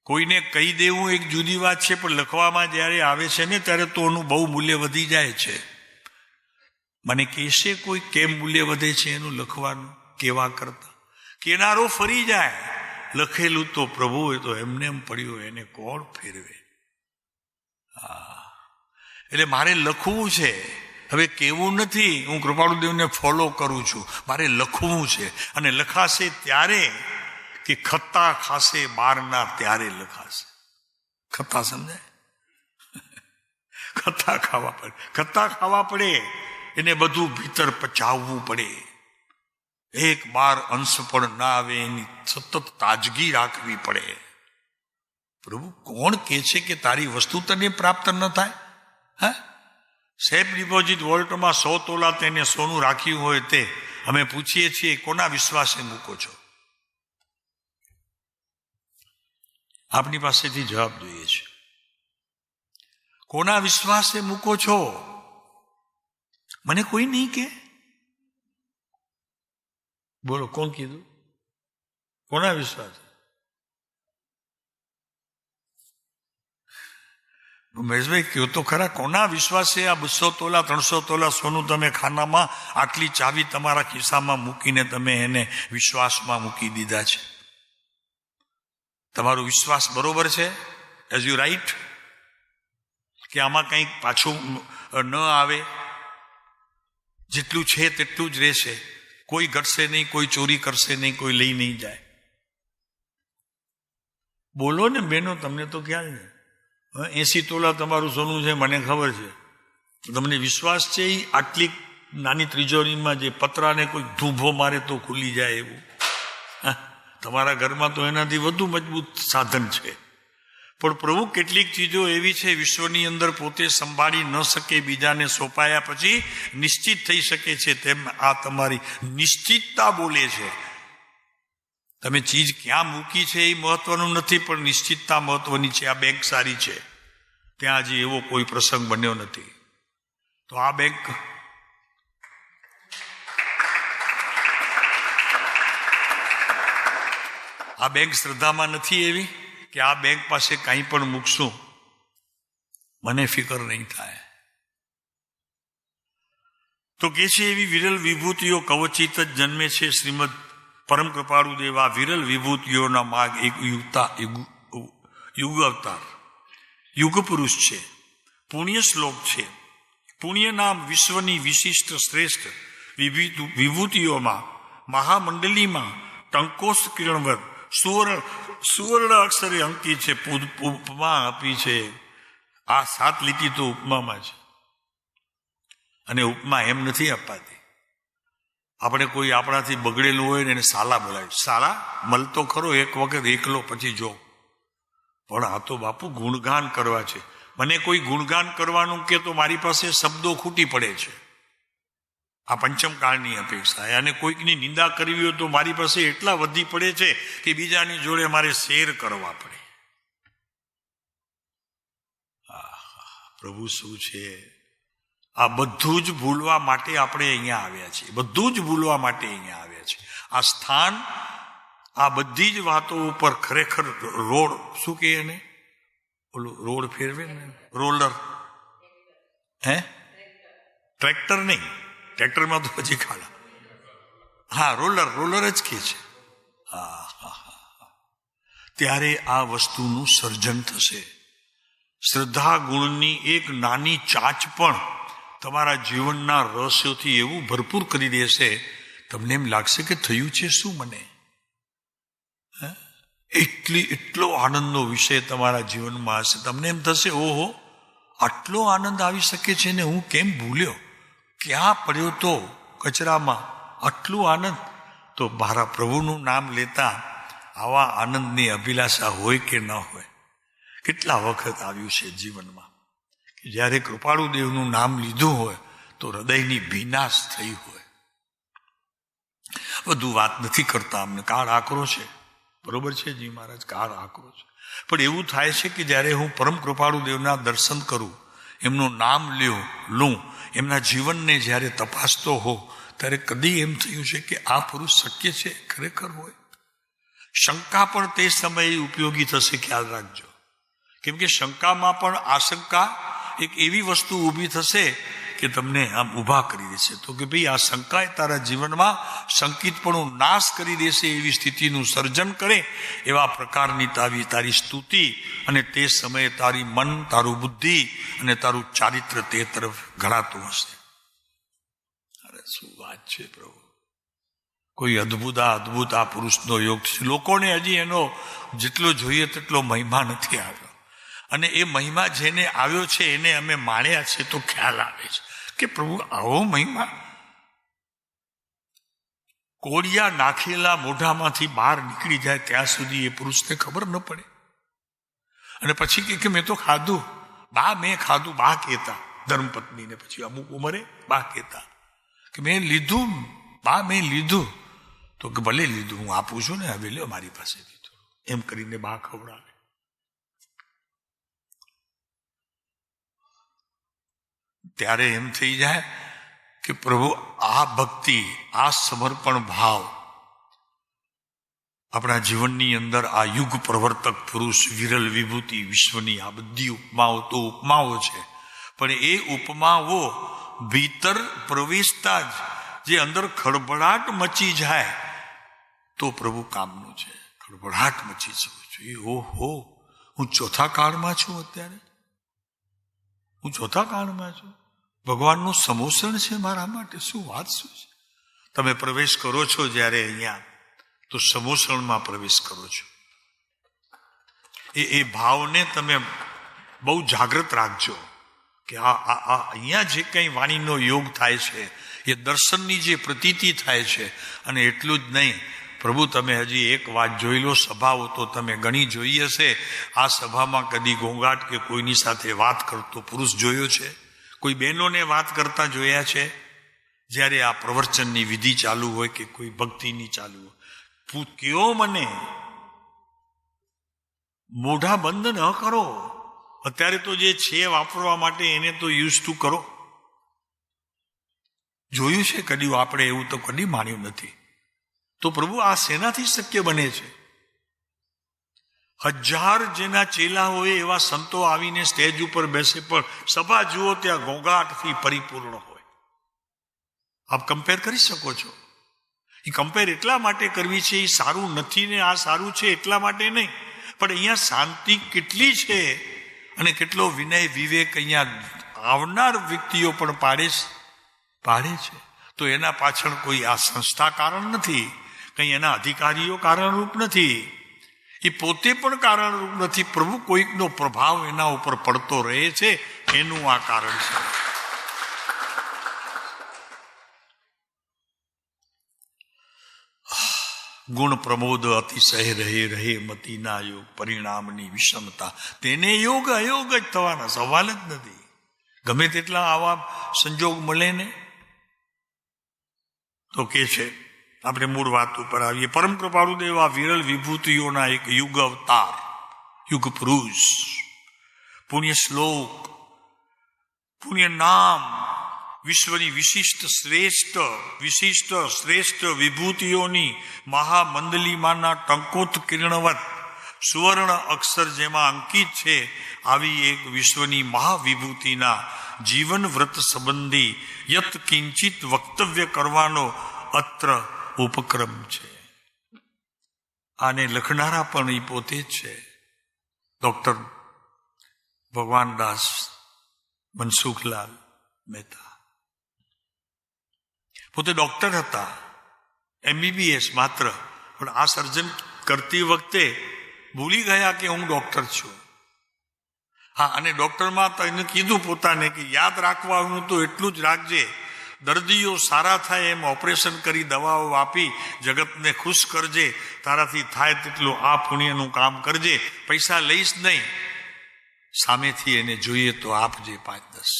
કોઈને કહી દેવું એક જુદી વાત છે, પણ લખવામાં જ્યારે આવે છે ને ત્યારે તો એનું બહુ મૂલ્ય વધી જાય છે. મને કહેશે કોઈ કેમ મૂલ્ય વધે છે એનું લખવાનું, કેવા કરતા? કેનારો ફરી જાય. લખેલું તો પ્રભુ એ તો એમને એમ પડ્યું, એને કોણ ફેરવે? એટલે મારે લખવું છે. હવે કેવું નથી, હું કૃપાળુદેવને ફોલો કરું છું. મારે લખવું છે, અને લખાશે ત્યારે કે ખત્તા ખાશે બારના ત્યારે લખાશે. ખત્તા સમજાય? ખત્તા ખાવા પડે. ખત્તા ખાવા પડે એને બધું ભીતર પચાવવું પડે. એક બાર અંશ પણ ના આવે એની સતત તાજગી રાખવી પડે. પ્રભુ કોણ કહે છે કે તારી વસ્તુ તને પ્રાપ્ત ન થાય? સેફ ડિપોઝિટ વોલ્ટમાં 100 તોલા તેને સોનું રાખ્યું હોય તે અમે પૂછીએ છીએ, કોના વિશ્વાસે મૂકો છો? આપની પાસેથી જવાબ જોઈએ છે. કોના વિશ્વાસે મૂકો છો? મને કોઈ નહીં કે? બોલો, કોણ કીધું? કોના વિશ્વાસ? મહેશભાઈ કયો તો ખરા, કોના વિશ્વાસે આ 200 તોલા 300 તોલા સોનું તમે ખાનામાં આટલી ચાવી તમારા ખિસ્સામાં મૂકીને તમે એને વિશ્વાસમાં મૂકી દીધા છે? તમારો વિશ્વાસ બરોબર છે? As you right? કે આમાં કંઈક પાછું ન આવે? જેટલું છે તેટલું જ રહેશે, કોઈ ઘટશે નહીં, કોઈ ચોરી કરશે નહીં, કોઈ લઈ નહીં જાય. બોલો ને બેનો, તમને તો ખ્યાલ છે. 80 તોલા તમારું સોનું છે, મને ખબર છે. તમને વિશ્વાસ છે આટલી નાની ત્રિજોરીમાં જે પતરાને કોઈ ધૂંભો મારે તો ખુલી જાય એવું? તમારા ઘરમાં તો એનાથી વધુ મજબૂત સાધન છે. પણ પ્રભુ કેટલીક ચીજો એવી છે વિશ્વની અંદર પોતે સંભાળી ન શકે, બીજાને સોંપાયા પછી નિશ્ચિત થઈ શકે છે. તેમ આ તમારી નિશ્ચિતતા બોલે છે. તમે ચીજ ક્યાં મૂકી છે એ મહત્વનું નથી, પણ નિશ્ચિતતા મહત્વની છે. આ બેંક સારી છે, ત્યાં હજી એવો કોઈ પ્રસંગ બન્યો નથી. તો આ બેંક શ્રદ્ધામાં નથી એવી કે આ બેંક પાસે કંઈ પણ મૂકશું મને ફિકર નહીં થાય. તો કે છે એવી વિરલ વિભૂતિઓ કવચિત જ જન્મે છે. શ્રીમદ પરમ કૃપાળુ દેવ આ વિરલ વિભૂતિઓના માર્ગ એક યુગ અવતાર, યુગ પુરુષ છે, પુણ્ય શ્લોક છે. પુણ્ય નામ વિશ્વની વિશિષ્ટ શ્રેષ્ઠ વિભૂતિઓમાં મહામંડલીમાં ટંકોસ કિરણવર સુવર્ણ અક્ષરે અંકિત છે. ઉપમા આપી છે. આ 7 લીટી તો ઉપમામાં છે, અને ઉપમા એમ નથી અપાતી. આપણે કોઈ આપણાથી બગડેલું હોય ને એને સાલા બોલાવી, સાલા મળતો ખરો એક વખત એકલો, પછી જો. પણ આ તો બાપુ ગુણગાન કરવા છે. મને કોઈ ગુણગાન કરવાનું કે તો મારી પાસે શબ્દો ખૂટી પડે છે. આ પંચમ કાળની અપેક્ષા. અને કોઈકની નિંદા કરવી હોય તો મારી પાસે એટલા વધી પડે છે કે બીજાની જોડે મારે શેર કરવા પડે. પ્રભુ શું છે? આ બધું જ ભૂલવા માટે આપણે અહીંયા આવ્યા છીએ. બધું જ ભૂલવા માટે અહીંયા આવ્યા છીએ. આ સ્થાન, આ બધી જ વાતો ઉપર ખરેખર રોડ, શું કહે એને? ઓલું રોડ ફેરવે ને, રોલર. ટ્રેક્ટર નહીં, ટ્રેક્ટરમાં તો હજી ખાલા. હા, રોલર જ કે છે. ત્યારે આ વસ્તુનું સર્જન થશે. શ્રદ્ધા ગુણની એક નાની ચાંચ પણ તમારા જીવનના રહસ્યોથી એવું ભરપૂર કરી દેશે, તમને એમ લાગશે કે થયું છે શું મને? એટલો આનંદનો વિષય તમારા જીવનમાં હશે. તમને એમ થશે, ઓહો, આટલો આનંદ આવી શકે છે ને હું કેમ ભૂલ્યો? ક્યાં પડ્યો તો કચરામાં આટલું આનંદ? તો મારા પ્રભુનું નામ લેતા આવા આનંદની અભિલાષા હોય કે ન હોય? કેટલા વખત આવ્યું છે જીવનમાં કે જ્યારે કૃપાળુ દેવનું નામ લીધું હોય તો હૃદયની ભીનાશ થઈ હોય. બધું વાત નથી કરતા, અમને કાળ આકરો છે, બરોબર છે જી મહારાજ, કાળ આકરો છે. પણ એવું થાય છે કે જ્યારે હું પરમ કૃપાળુ દેવના દર્શન કરું, એમનું નામ લઉં, એમના જીવનને જ્યારે તપાસતો હો, ત્યારે કદી એમ થયું છે કે આ પુરુષ શક્ય છે ખરેખર હોય? શંકા પણ તે સમયે ઉપયોગી થશે, ખ્યાલ રાખજો. કેમ કે શંકામાં પણ આશંકા એક એવી વસ્તુ ઊભી થશે કે તમને આમ ઊભા કરી દેશે. તો કે ભાઈ આ શંકાએ તારા જીવનમાં શંકિતપણું નાશ કરી દેશે એવી સ્થિતિનું સર્જન કરે, એવા પ્રકારની તારી સ્તુતિ, અને તે સમયે તારી મન, તારું બુદ્ધિ અને તારું ચારિત્ર તે તરફ ઘડાતું હશે. અરે શું વાત છે પ્રભુ! કોઈ અદ્ભુત આ પુરુષનો યોગ છે. લોકોને હજી એનો જેટલો જોઈએ તેટલો મહિમા નથી આવ્યો, અને એ મહિમા જેને આવ્યો છે એને અમે માણ્યા છે તો ખ્યાલ આવે છે કે પ્રભુ આવો મહિમા કોળિયા નાખેલા મોઢામાંથી બહાર નીકળી જાય ત્યાં સુધી એ પુરુષને ખબર ન પડે. અને પછી કે મેં તો ખાધું, મેં ખાધું, બા કહેતા ધર્મપત્નીને. પછી અમુક ઉંમરે બા કહેતા કે મેં લીધું, મેં લીધું. તો કે ભલે લીધું, હું આપું છું ને, હવે લ્યો મારી પાસે લીધું, એમ કરીને બા ખવડાવે. ત્યારે એમ થઈ જાય કે પ્રભુ આ ભક્તિ, આ સમર્પણ ભાવ આપણા જીવનની અંદર આ યુગ પ્રવર્તક પુરુષ, વિરલ વિભૂતિ, વિશ્વની આ બધી ઉપમાઓ તો ઉપમાઓ છે, પણ એ ઉપમાઓ ભીતર પ્રવેશતા જ જે અંદર ખળભળાટ મચી જાય તો પ્રભુ કામનું છે. ખળભળાટ મચી જવું જોઈએ. ઓહો, હું ચોથા કાળમાં છું. અત્યારે હું ચોથા કાળમાં છું. ભગવાનનું સમોસણ છે મારા માટે. શું વાત શું છે! તમે પ્રવેશ કરો છો જ્યારે અહીંયા, તો સમોસણમાં પ્રવેશ કરો છો. એ ભાવને તમે બહુ જાગૃત રાખજો કે આ અહીંયા જે કંઈ વાણીનો યોગ થાય છે, એ દર્શનની જે પ્રતીતિ થાય છે. અને એટલું જ નહીં, પ્રભુ તમે હજી એક વાત જોઈ લો, સભાઓ તો તમે ઘણી જોઈ હશે. આ સભામાં કદી ઘોંઘાટ કે કોઈની સાથે વાત કરતો પુરુષ જોયો છે? કોઈ બહેનોને વાત કરતા જોયા છે? જ્યારે આ પ્રવચનની વિધિ ચાલુ હોય કે કોઈ ભક્તિની ચાલુ હોય, કયો મને, મોઢા બંધ ન કરો. અત્યારે તો જે છે વાપરવા માટે એને તો યુઝ ટુ કરો. જોયું છે કદી આપણે? એવું તો કદી માન્યું નથી. તો પ્રભુ આ શેનાથી શક્ય બને છે? 1000 જેના ચેલા હોય એવા સંતો આવીને સ્ટેજ ઉપર બેસે, પણ સભા જુઓ ત્યાં ઘોંઘાટથી પરિપૂર્ણ હોય. આપ કમ્પેર કરી શકો છો? એ કમ્પેર એટલા માટે કરવી છે, એ સારું નથી ને આ સારું છે એટલા માટે નહીં, પણ અહીંયા શાંતિ કેટલી છે અને કેટલો વિનય વિવેક અહીંયા આવનાર વ્યક્તિઓ પણ પાડે છે. તો એના પાછળ કોઈ આ સંસ્થા કારણ નથી, કંઈ એના અધિકારીઓ કારણરૂપ નથી, એ પોતે પણ કારણરૂપ નથી. પ્રભુ કોઈકનો પ્રભાવ એના ઉપર પડતો રહે છે, એનું આ કારણ છે. ગુણ પ્રમોદ અતિશય રહે રહે મતીના યોગ, પરિણામની વિષમતા, તેને યોગ અયોગ જ થવાના સવાલ જ નથી. ગમે તેટલા આવા સંજોગ મળે ને તો કે છે. આપણે મૂળ વાત ઉપર આવીએ. પરમ કૃપાળુ દેવ આ વિરલ વિભૂતિઓના એક યુગ અવતાર, યુગ પુરુષ, પુણ્ય શ્લોક, પુણ્ય નામ, વિશ્વની વિશિષ્ટ શ્રેષ્ઠ વિભૂતિઓની મહામંડલીમાંના ટંકોત કિરણવત સુવર્ણ અક્ષર જેમાં અંકિત છે, આવી એક વિશ્વની મહાવિભૂતિના જીવન વ્રત સંબંધી યત કિંચિત વક્તવ્ય કરવાનો અત્ર ઉપક્રમ છે. આને લખનારા પણ એ પોતે જ છે, ડોક્ટર ભગવાનદાસ મનસુખલાલ મહેતા. પોતે ડોક્ટર હતા, MBBS માત્ર, પણ આ સર્જન કરતી વખતે ભૂલી ગયા કે હું ડોક્ટર છું. હા, અને ડોક્ટરમાં તો એને કીધું પોતાને કે યાદ રાખવાનું તો એટલું જ રાખજે, દર્દીઓ સારા થાય એમ ઓપરેશન કરી દવાઓ આપી જગતને ખુશ કરજે, તારાથી થાય તેટલું આ પુણ્યનું કામ કરજે, પૈસા લઈશ નહીં, સામેથી એને જોઈએ તો આપજે 5-10.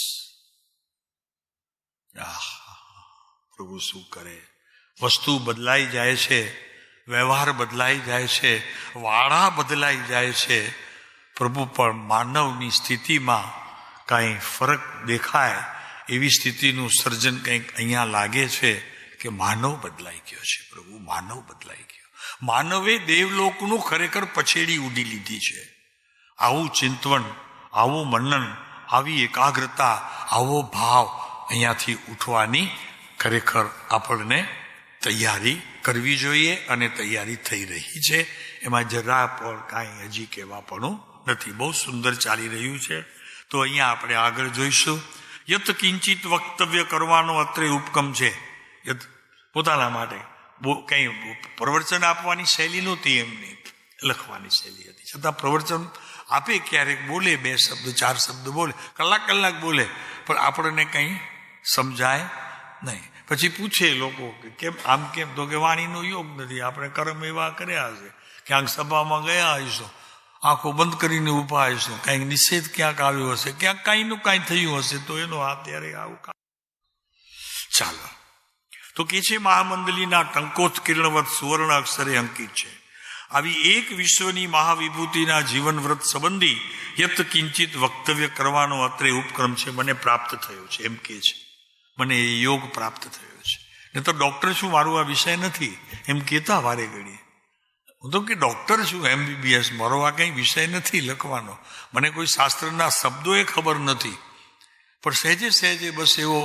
પ્રભુ શું કરે! વસ્તુ બદલાઈ જાય છે, વ્યવહાર બદલાઈ જાય છે, વાળા બદલાઈ જાય છે. પ્રભુ પણ માનવની સ્થિતિમાં કાંઈ ફરક દેખાય એવી સ્થિતિનું સર્જન કંઈક અહીંયા લાગે છે કે માનવ બદલાઈ ગયો છે. પ્રભુ માનવ બદલાઈ ગયો. માનવે દેવલોકનું ખરેખર પછેડી ઉડી લીધી છે. આવું ચિંતન, આવું મનન, આવી એકાગ્રતા, આવો ભાવ અહીંયાથી ઉઠવાની ખરેખર આપણને તૈયારી કરવી જોઈએ, અને તૈયારી થઈ રહી છે. એમાં જરા પણ કાંઈ હજી કહેવાપણું નથી. બહુ સુંદર ચાલી રહ્યું છે. તો અહીંયા આપણે આગળ જોઈશું. યત કિંચિત વક્તવ્ય કરવાનો અત્રે ઉપક્રમ છે. પોતાના માટે કંઈ પ્રવચન આપવાની શૈલી નહોતી એમની, લખવાની શૈલી હતી. છતાં પ્રવચન આપે, ક્યારેક બોલે 2 શબ્દ 4 શબ્દ બોલે, કલાક બોલે, પણ આપણને કંઈ સમજાય નહીં. પછી પૂછે લોકો કે કેમ આમ કેમ? તો કે વાણીનો યોગ નથી, આપણે કર્મ એવા કર્યા હશે, ક્યાંક સભામાં ગયા હશો, આંખો બંધ કરીને ઊભા હશો, કંઈક નિષેધ ક્યાંક આવ્યો હશે, ક્યાંક કાંઈનું કાંઈ થયું હશે, તો એનો અત્યારે આવું ચાલો. તો કે છે મહામંડલીના ટંકોત કિરણવત સુવર્ણ અક્ષરે અંકિત છે. આવી એક વિશ્વની મહાવિભૂતિના જીવન વ્રત સંબંધી યત કિંચિત વક્તવ્ય કરવાનો અત્રે ઉપક્રમ છે, મને પ્રાપ્ત થયો છે એમ કે છે. મને એ યોગ પ્રાપ્ત થયો છે. ને તો ડોક્ટર શું, મારું આ વિષય નથી એમ કહેતા વારે ઘડીએ. હું તો કે ડોક્ટર છું, MBBS, મારો આ કંઈ વિષય નથી લખવાનો. મને કોઈ શાસ્ત્રના શબ્દો એ ખબર નથી, પણ સહેજે સહેજે બસ એવો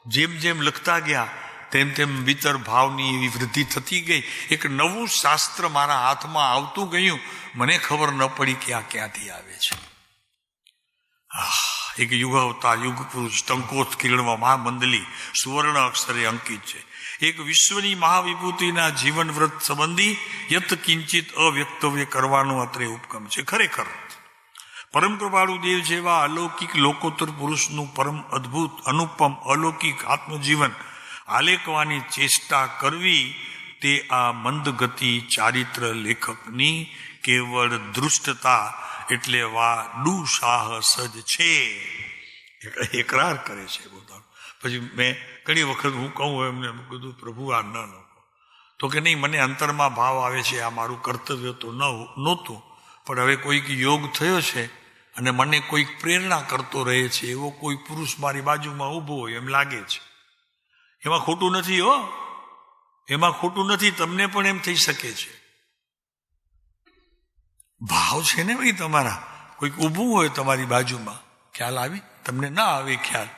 જેમ જેમ લખતા ગયા તેમ તેમ ભીતર ભાવની એવી વૃદ્ધિ થતી ગઈ. એક નવું શાસ્ત્ર મારા હાથમાં આવતું ગયું, મને ખબર ન પડી કે આ ક્યાંથી આવે છે. એક યુગ અવતાર, યુગ પુરુષ, ટંકોત કિરણમાં મહામંડલી સુવર્ણ અક્ષરે અંકિત છે. એક વિશ્વની મહાવિભૂતિના જીવન વ્રત સંબંધી યત કિંચિત અવ્યક્તવ્ય કરવાનો અત્રે ઉપક્રમ છે. ખરેખર પરમ કૃપાળુ દેવ જેવા અલૌકિક લોકોત્તર પુરુષનું પરમ અદ્ભુત અનુપમ અલૌકિક આત્મજીવન આલેખવાની ચેષ્ટા કરવી તે આ મંદગતિ ચારિત્ર લેખકની કેવળ દૃષ્ટતા એટલે વા દુસાહસ જ છે. એકરાર કરે છે પોતાનું. પછી મેં ઘણી વખત હું કહું એમને કીધું, પ્રભુ આ ન લખો. તો કે નહીં, મને અંતરમાં ભાવ આવે છે, આ મારું કર્તવ્ય તો નહોતું, પણ હવે કોઈક યોગ થયો છે અને મને કોઈક પ્રેરણા કરતો રહે છે, એવો કોઈ પુરુષ મારી બાજુમાં ઊભો હોય એમ લાગે છે. એમાં ખોટું નથી હો, એમાં ખોટું નથી. તમને પણ એમ થઈ શકે છે. ભાવ છે ને ભાઈ તમારા, કોઈક ઊભું હોય તમારી બાજુમાં, ખ્યાલ આવી? તમને ના આવે ખ્યાલ,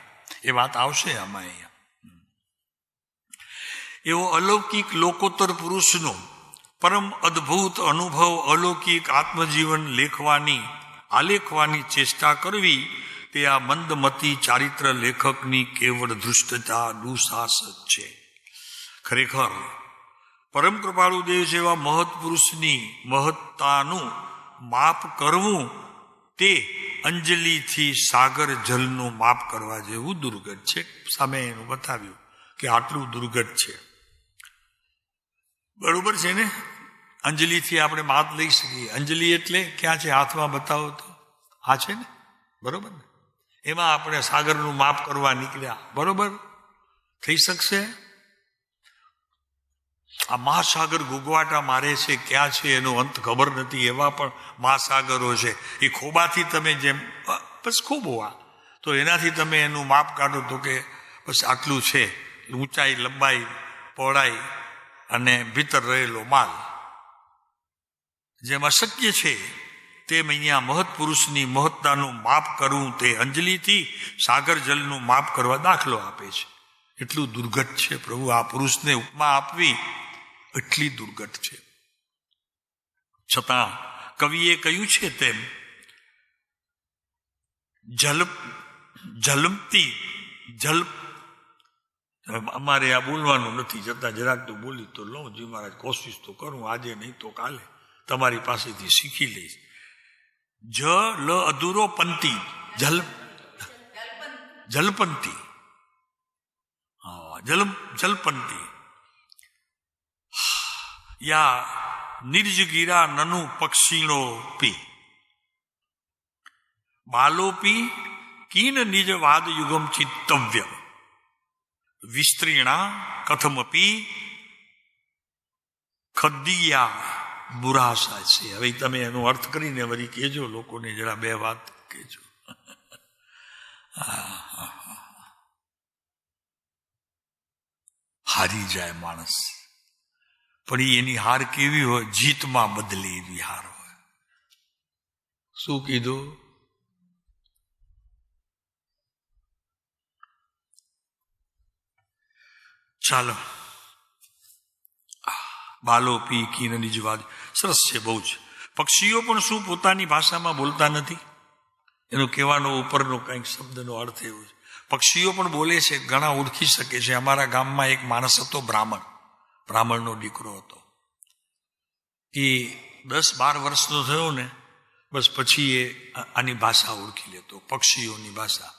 એ વાત આવશે આમાં. અહીંયા એવો અલૌકિક લોકોત્તર પુરુષનો પરમ અદ્ભુત અનુભવ અલૌકિક આત્મજીવન આલેખવાની ચેષ્ટા કરવી તે આ મંદમતી ચારિત્ર લેખકની કેવળ દૃષ્ટતા દુસાહસ છે. ખરેખર પરમ કૃપાળુ દેવ જેવા મહત પુરુષની મહત્તાનું માપ કરવું તે અંજલિથી સાગર જલનું માપ કરવા જેવું દુર્ગત છે. સામે એનું બતાવ્યું કે આટલું દુર્ગત છે. બરોબર છે ને? અંજલિથી આપણે માપ લઈ શકીએ. અંજલિ એટલે ક્યાં છે? હાથમાં બતાવો તો આ છે ને, બરોબર ને? એમાં આપણે સાગરનું માપ કરવા નીકળ્યા, બરોબર થઈ શકશે? આ મહાસાગર ગુગવાટા મારે છે, ક્યાં છે એનો અંત ખબર નથી. એવા પણ મહાસાગરો છે, એ ખોબાથી તમે જેમ બસ ખોબવા તો એનાથી તમે એનું માપ કાઢો તો કે બસ આટલું છે, ઊંચાઈ, લંબાઈ, પહોળાઈ અને ભીતર રહેલો માલ. જેમ અશક્ય છે તેમ અહીંયા મહત પુરુષની મહત્તાનું માપ કરવું તે અંજલિથી સાગર જલનું માપ કરવા દાખલો આપે છે. એટલું દુર્ગત છે પ્રભુ. આ પુરુષને ઉપમા આપવી એટલી દુર્ગત છે. છતાં કવિએ કહ્યું છે તેમ અમારે આ બોલવાનું નથી, છતાં જરાક તો બોલી તો લઉં. જી મહારાજ, કોશિશ તો કરું, આજે નહીં તો કાલે તમારી પાસેથી શીખી લઈશ. જલ અધૂરો પંથી, જલપંથી, જલપંથી યા નિર્જગીરા નનુ પક્ષીણો પી બાલોપી કીન નિજ વાદ યુગમ ચિત્તવ્ય વિસ્ત્રીણા કથમપી ખદ્દિયા બુરાશા છે. હવે તમે એનો અર્થ કરીને વળી કહેજો, લોકોને જરા બે વાત કહેજો. હારી જાય માણસ, પણ એની હાર કેવી હોય? જીતમાં બદલે એવી હાર હોય. શું કીધું? ચાલો, બાલો પી કી નિજ વાત સરસ છે બહુ જ. પક્ષીઓ પણ શું પોતાની ભાષામાં બોલતા નથી? એનો કહેવાનો ઉપરનો કંઈક શબ્દનો અર્થ એવો છે. પક્ષીઓ પણ બોલે છે, ઘણા ઓળખી શકે છે. અમારા ગામમાં એક માણસ હતો, બ્રાહ્મણનો દીકરો હતો. એ 10-12 વર્ષનો થયો ને, બસ પછી એ આની ભાષા ઓળખી લેતો, પક્ષીઓની ભાષા.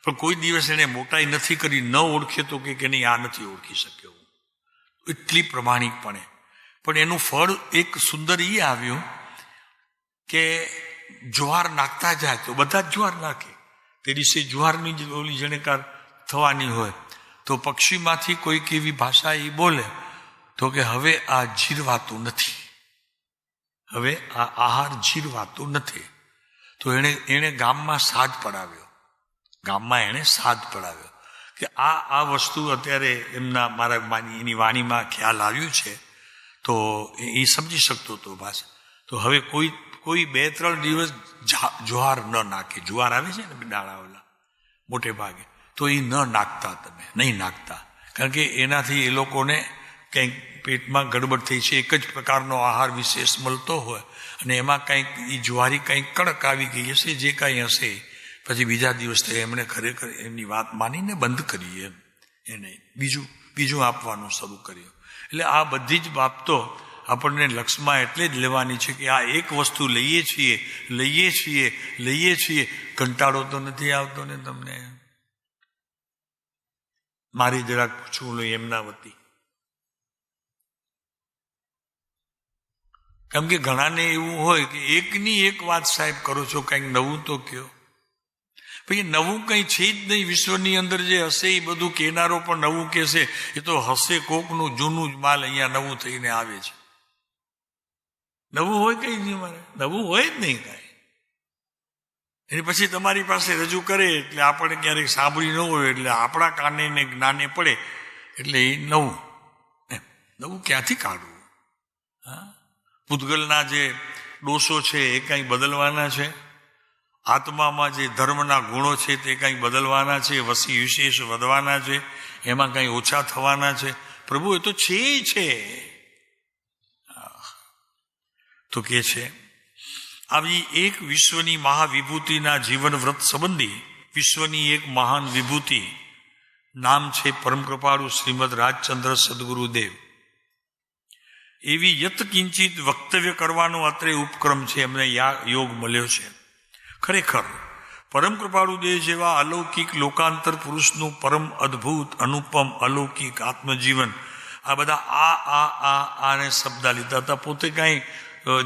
પણ કોઈ દિવસ એને મોટાઈ નથી કરી, ન ઓળખે તો કે નહીં આ નથી ઓળખી શક્યો, એટલી પ્રમાણિકપણે. પણ એનું ફળ એક સુંદર એ આવ્યું કે જુવાર નાખતા જાય તો બધા જ જુવાર નાખે. તે દિવસે જુવારની જ ઓલી જણેકાર થવાની હોય તો પક્ષીમાંથી કોઈક એવી ભાષા એ બોલે તો કે હવે આ જીરવાતું નથી, હવે આ આહાર જીરવાતો નથી. તો એણે ગામમાં સાદ પડાવ્યો, કે આ વસ્તુ અત્યારે મારા એની વાણીમાં ખ્યાલ આવ્યું છે, તો એ સમજી શકતો હતો ભાષા. તો હવે કોઈ 2-3 દિવસ જુવાર ન નાખે. જુવાર આવે છે ને ડાળા ઓલા મોટે ભાગે, તો એ નહીં નાખતા, કારણ કે એનાથી એ લોકોને કંઈક પેટમાં ગડબડ થઈ છે. એક જ પ્રકારનો આહાર વિશેષ મળતો હોય અને એમાં કંઈક એ જુવારી કંઈક કડક આવી ગઈ હશે, જે કાંઈ હશે, પછી બીજા દિવસથી એમણે ખરેખર એમની વાત માનીને બંધ કરી, એને બીજું આપવાનું શરૂ કર્યું. એટલે આ બધી જ બાબતો આપણને લક્ષમાં એટલે જ લેવાની છે કે આ એક વસ્તુ લઈએ છીએ, કંટાળો તો નથી આવતો ને તમને? મારી જરાક પૂછવું લો એમના વતી. કેમ કે ઘણાને એવું હોય કે એકની એક વાત સાહેબ કરો છો, કંઈક નવું તો કયો. પછી નવું કંઈ છે જ નહીં. વિશ્વની અંદર જે હશે એ બધું કહેનારો પણ નવું કહેશે. એ તો હશે કોકનું જૂનું જ માલ અહીંયા નવું થઈને આવે છે. નવું હોય કઈ નહીં, મારે નવું હોય જ નહીં કાંઈ. એની પછી તમારી પાસે રજૂ કરે એટલે આપણે ક્યારેક સાંભળી ન હોય એટલે આપણા કાને ને જ્ઞાને પડે એટલે એ નવું ક્યાંથી કાઢવું? હા, પૂતગલના જે દોષો છે એ કંઈ બદલવાના છે? આત્મામાં જે ધર્મના ગુણો છે તે કંઈ બદલવાના છે? વસી વિશેષ વધવાના છે? એમાં કંઈ ઓછા થવાના છે? પ્રભુ એ તો છે. તો કે છે આવી એક વિશ્વની મહાવિભૂતિના જીવન વ્રત સંબંધી વિશ્વની એક મહાન વિભૂતિ નામ છે પરમ કૃપાળુ શ્રીમદ રાજચંદ્ર સદગુરુદેવ. એવી યત કિંચિત વક્તવ્ય કરવાનો અત્રે ઉપક્રમ છે, એમને યોગ મળ્યો છે. ખરેખર પરમ કૃપાળુદેવ જેવા અલૌકિક લોકાંતર પુરુષનું પરમ અદ્ભુત અનુપમ અલૌકિક આત્મજીવન, આ બધા આને શબ્દ લીધા હતા. પોતે કાંઈ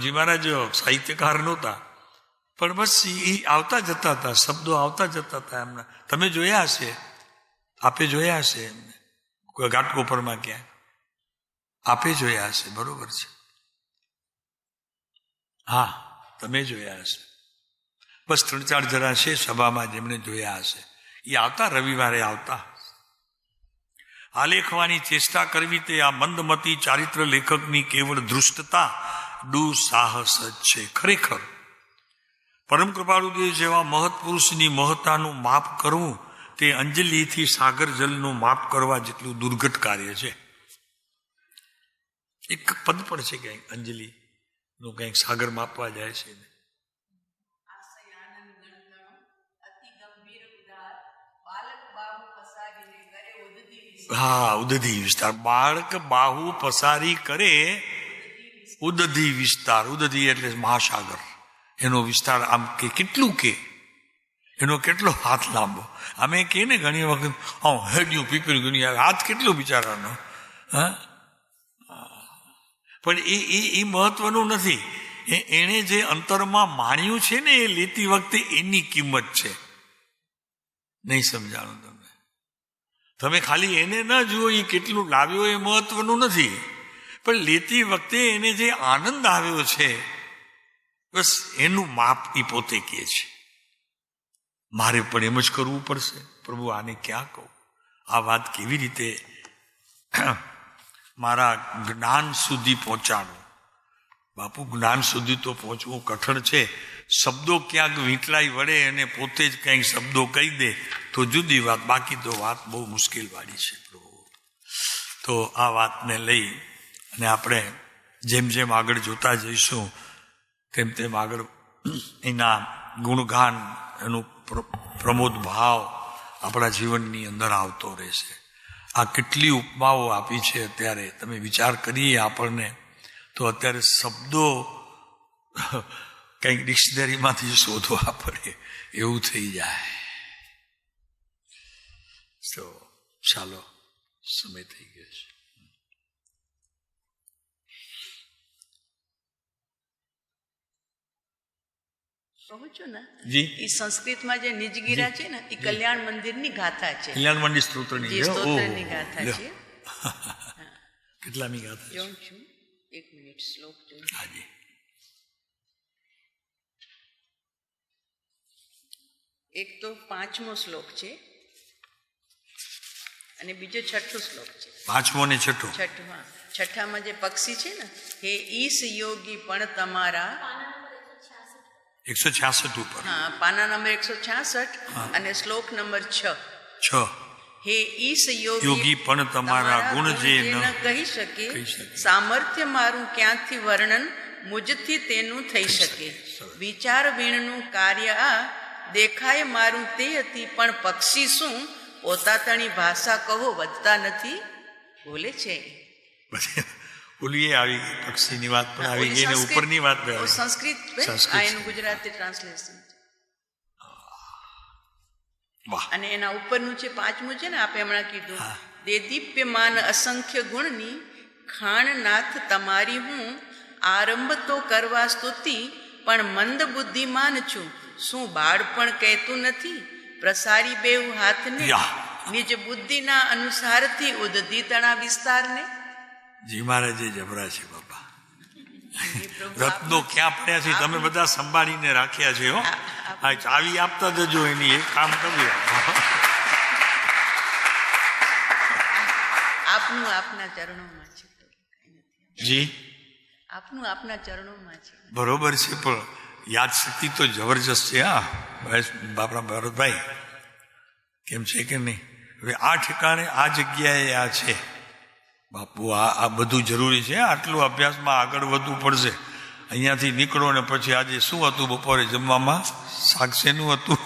જી મહારાજ સાહિત્યકાર નહોતા, પણ બસ એ આવતા જતા હતા, શબ્દો આવતા જતા હતા એમના. તમે જોયા હશે, આપે જોયા હશે એમને કોઈ ઘાટકોપરમાં ક્યાંક, આપે જોયા હશે, બરોબર છે? હા, તમે જોયા હશે. બસ 3-4 જણા છે સભામાં જેમણે જોયા હશે. એ આવતા, રવિવારે આવતા. આલેખવાની ચેષ્ટા કરવી તે આ મંદમતી ચારિત્ર લેખકની કેવળ ધૃષ્ટતા દુઃસાહસ જ છે. ખરેખર પરમ કૃપાળુદેવ જેવા મહત્પુરુષની મહત્તાનું માપ કરવું તે અંજલિથી સાગર જલનું માપ કરવા જેટલું દુર્ઘટ કાર્ય છે. એક પદ પણ છે ક્યાંક અંજલિનું, કંઈક સાગર માપવા જાય છે. હા, ઉદધી વિસ્તાર. બાળક બાહુ પસારી કરે ઉદધી વિસ્તાર. ઉદધી એટલે મહાસાગર. એનો વિસ્તાર આમ કે કેટલું કે એનો કેટલો હાથ લાંબો. અમે કે ને ઘણી વખત હેડ્યું પીપળ્યું ઘણી આવે, હાથ કેટલો બિચારાનો. હા, પણ એ મહત્વનું નથી. એણે જે અંતરમાં માણ્યું છે ને એ લેતી વખતે એની કિંમત છે. નહીં સમજાણું તમને? તમે ખાલી એને ન જુઓ એ કેટલું લાવ્યો એ મહત્વનું નથી, પણ લેતી વખતે એને જે આનંદ આવ્યો છે બસ એનું માપ એ પોતે કહે છે. મારે પણ એમ જ કરવું પડશે. પ્રભુ આને ક્યાં કહું? આ વાત કેવી રીતે મારા જ્ઞાન સુધી પહોંચાડું? બાપુ, જ્ઞાન સુધી તો પહોંચવું કઠણ છે. શબ્દો ક્યાંક વીંટલાઈ વળે અને પોતે જ કંઈક શબ્દો કહી દે તો જુદી વાત, બાકી તો વાત બહુ મુશ્કેલ વાળી છે પ્રભુ. તો આ વાતને લઈ અને આપણે જેમ જેમ આગળ જોતા જઈશું તેમ તેમ આગળ એના ગુણગાન, એનું પ્રમોદ ભાવ આપણા જીવનની અંદર આવતો રહેશે. આ કેટલી ઉપમાઓ આપી છે અત્યારે, તમે વિચાર કરીએ આપણને તો અત્યારે શબ્દો કંઈક ડિક્શનરીમાંથી શોધવા પડે એવું થઈ જાય. તો ચાલો, સમય થઈ ગયો છે. કહું છું ને જી, એ સંસ્કૃતમાં જે નિજગીરા છે ને એ કલ્યાણ મંદિરની ગાથા છે. કલ્યાણ મંદિર સ્તોત્રની ગાથા છે. કેટલામી ગાથા? જોઉં છું, 1 મિનિટ શ્લોક જોઉં. હાજી. એક તો 5મો શ્લોક છે અને બીજો 6થો શ્લોક છે. 5મો ને 6થો. છઠ્ઠામાં જે પક્ષી છે ને, હે ઈશ યોગી પણ તમારા 166 ઉપર. હા, પાના નંબર 166 અને શ્લોક નંબર 6. હે ઈશ યોગી પણ તમારા ગુણ જે ન કહી શકે, સામર્થ્ય મારું ક્યાંથી વર્ણન, મુજથી તેનું થઈ શકે. વિચાર વીણનું કાર્ય આ, દેખાય મારું તે હતી, પણ પક્ષી શું પોતાતણી ભાષા કહો વધતા નથી, બોલે છે. ઓલી આવી પક્ષીની વાત પણ આવી ગઈ ને ઉપરની વાત સંસ્કૃત, આ એનું ગુજરાતી ટ્રાન્સલેશન. અને એના ઉપરનું છે 5મું છે ને, આપણે હમણાં કીધું, દે દીપ્યમાન અસંખ્ય ગુણની ખાણ નાથ તમારી હું, આરંભ તો કરવા સ્તુતિ, પણ મંદ બુદ્ધિમાન છું, શું બાળપણ કહેતું નથી, પ્રસારી બેઉ હાથને નિજ બુદ્ધિના અનુસારથી ઉદધી તણા વિસ્તારને. જી મહારાજ જબરા છે બાપા. રત્નો ક્યાં પડ્યા છે તમે બધા સંભાળીને રાખ્યા છે. હો, આ ચાવી આપતા જજો, એની એક કામ કર્યું. આપનું આપના ચરણોમાં છે. જી, આપનું આપના ચરણોમાં છે. બરોબર છે, પણ યાદ શક્તિ તો જબરજસ્ત છે. હા બાપરા ભરતભાઈ, કેમ છે કે નહીં? હવે આ ઠેકાણે આ જગ્યાએ આ છે બાપુ, આ બધું જરૂરી છે. આટલું અભ્યાસમાં આગળ વધવું પડશે. અહીંયાથી નીકળો ને પછી આજે શું હતું બપોરે જમવામાં? શાક શેનું હતું?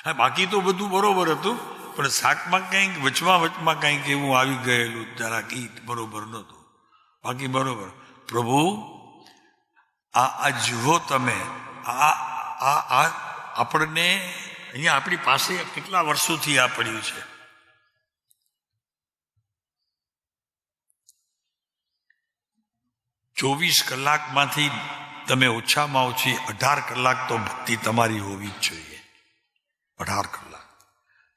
હા, બાકી તો બધું બરોબર હતું, પણ શાકમાં કંઈક વચમાં કંઈક એવું આવી ગયેલું, જરાક ઈ બરોબર નહોતું. બાકી બરોબર. પ્રભુ આ જુઓ તમે, આ આપણને અહીંયા આપણી પાસે કેટલા વર્ષોથી આ પડ્યું છે. ચોવીસ કલાકમાંથી તમે ઓછામાં ઓછી 18 કલાક તો ભક્તિ તમારી હોવી જ જોઈએ. 18 કલાક,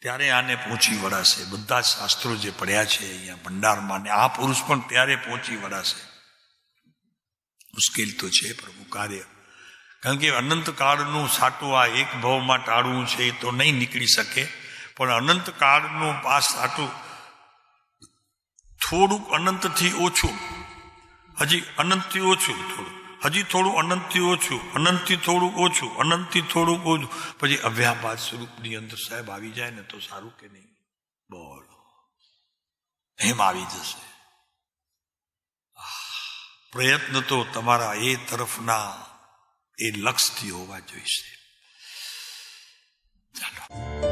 ત્યારે આને પહોંચી વળાશે. બધા શાસ્ત્રો જે પડ્યા છે અહીંયા ભંડારમાં, ને આ પુરુષ પણ ત્યારે પહોંચી વળાશે. મુશ્કેલ તો છે પ્રભુ કાર્ય, કારણ કે અનંતકાળનું સાટું આ એક ભાવમાં ટાળવું છે એ તો નહીં નીકળી શકે, પણ અનંતકાળનું આ સાટું થોડુંક અનંતથી ઓછું, હજી અનંતથી ઓછું, હજી થોડું અનંતથી ઓછું, અનંતથી થોડું ઓછું, અનંતથી થોડુંક ઓછું, પછી અવ્યાપાદ સ્વરૂપની અંદર સાહેબ આવી જાય ને તો સારું કે નહીં? બોલો, એમ આવી જશે. પ્રયત્ન તો તમારા એ તરફના એ લક્ષ્યથી હોવા જોઈશે. ચાલો.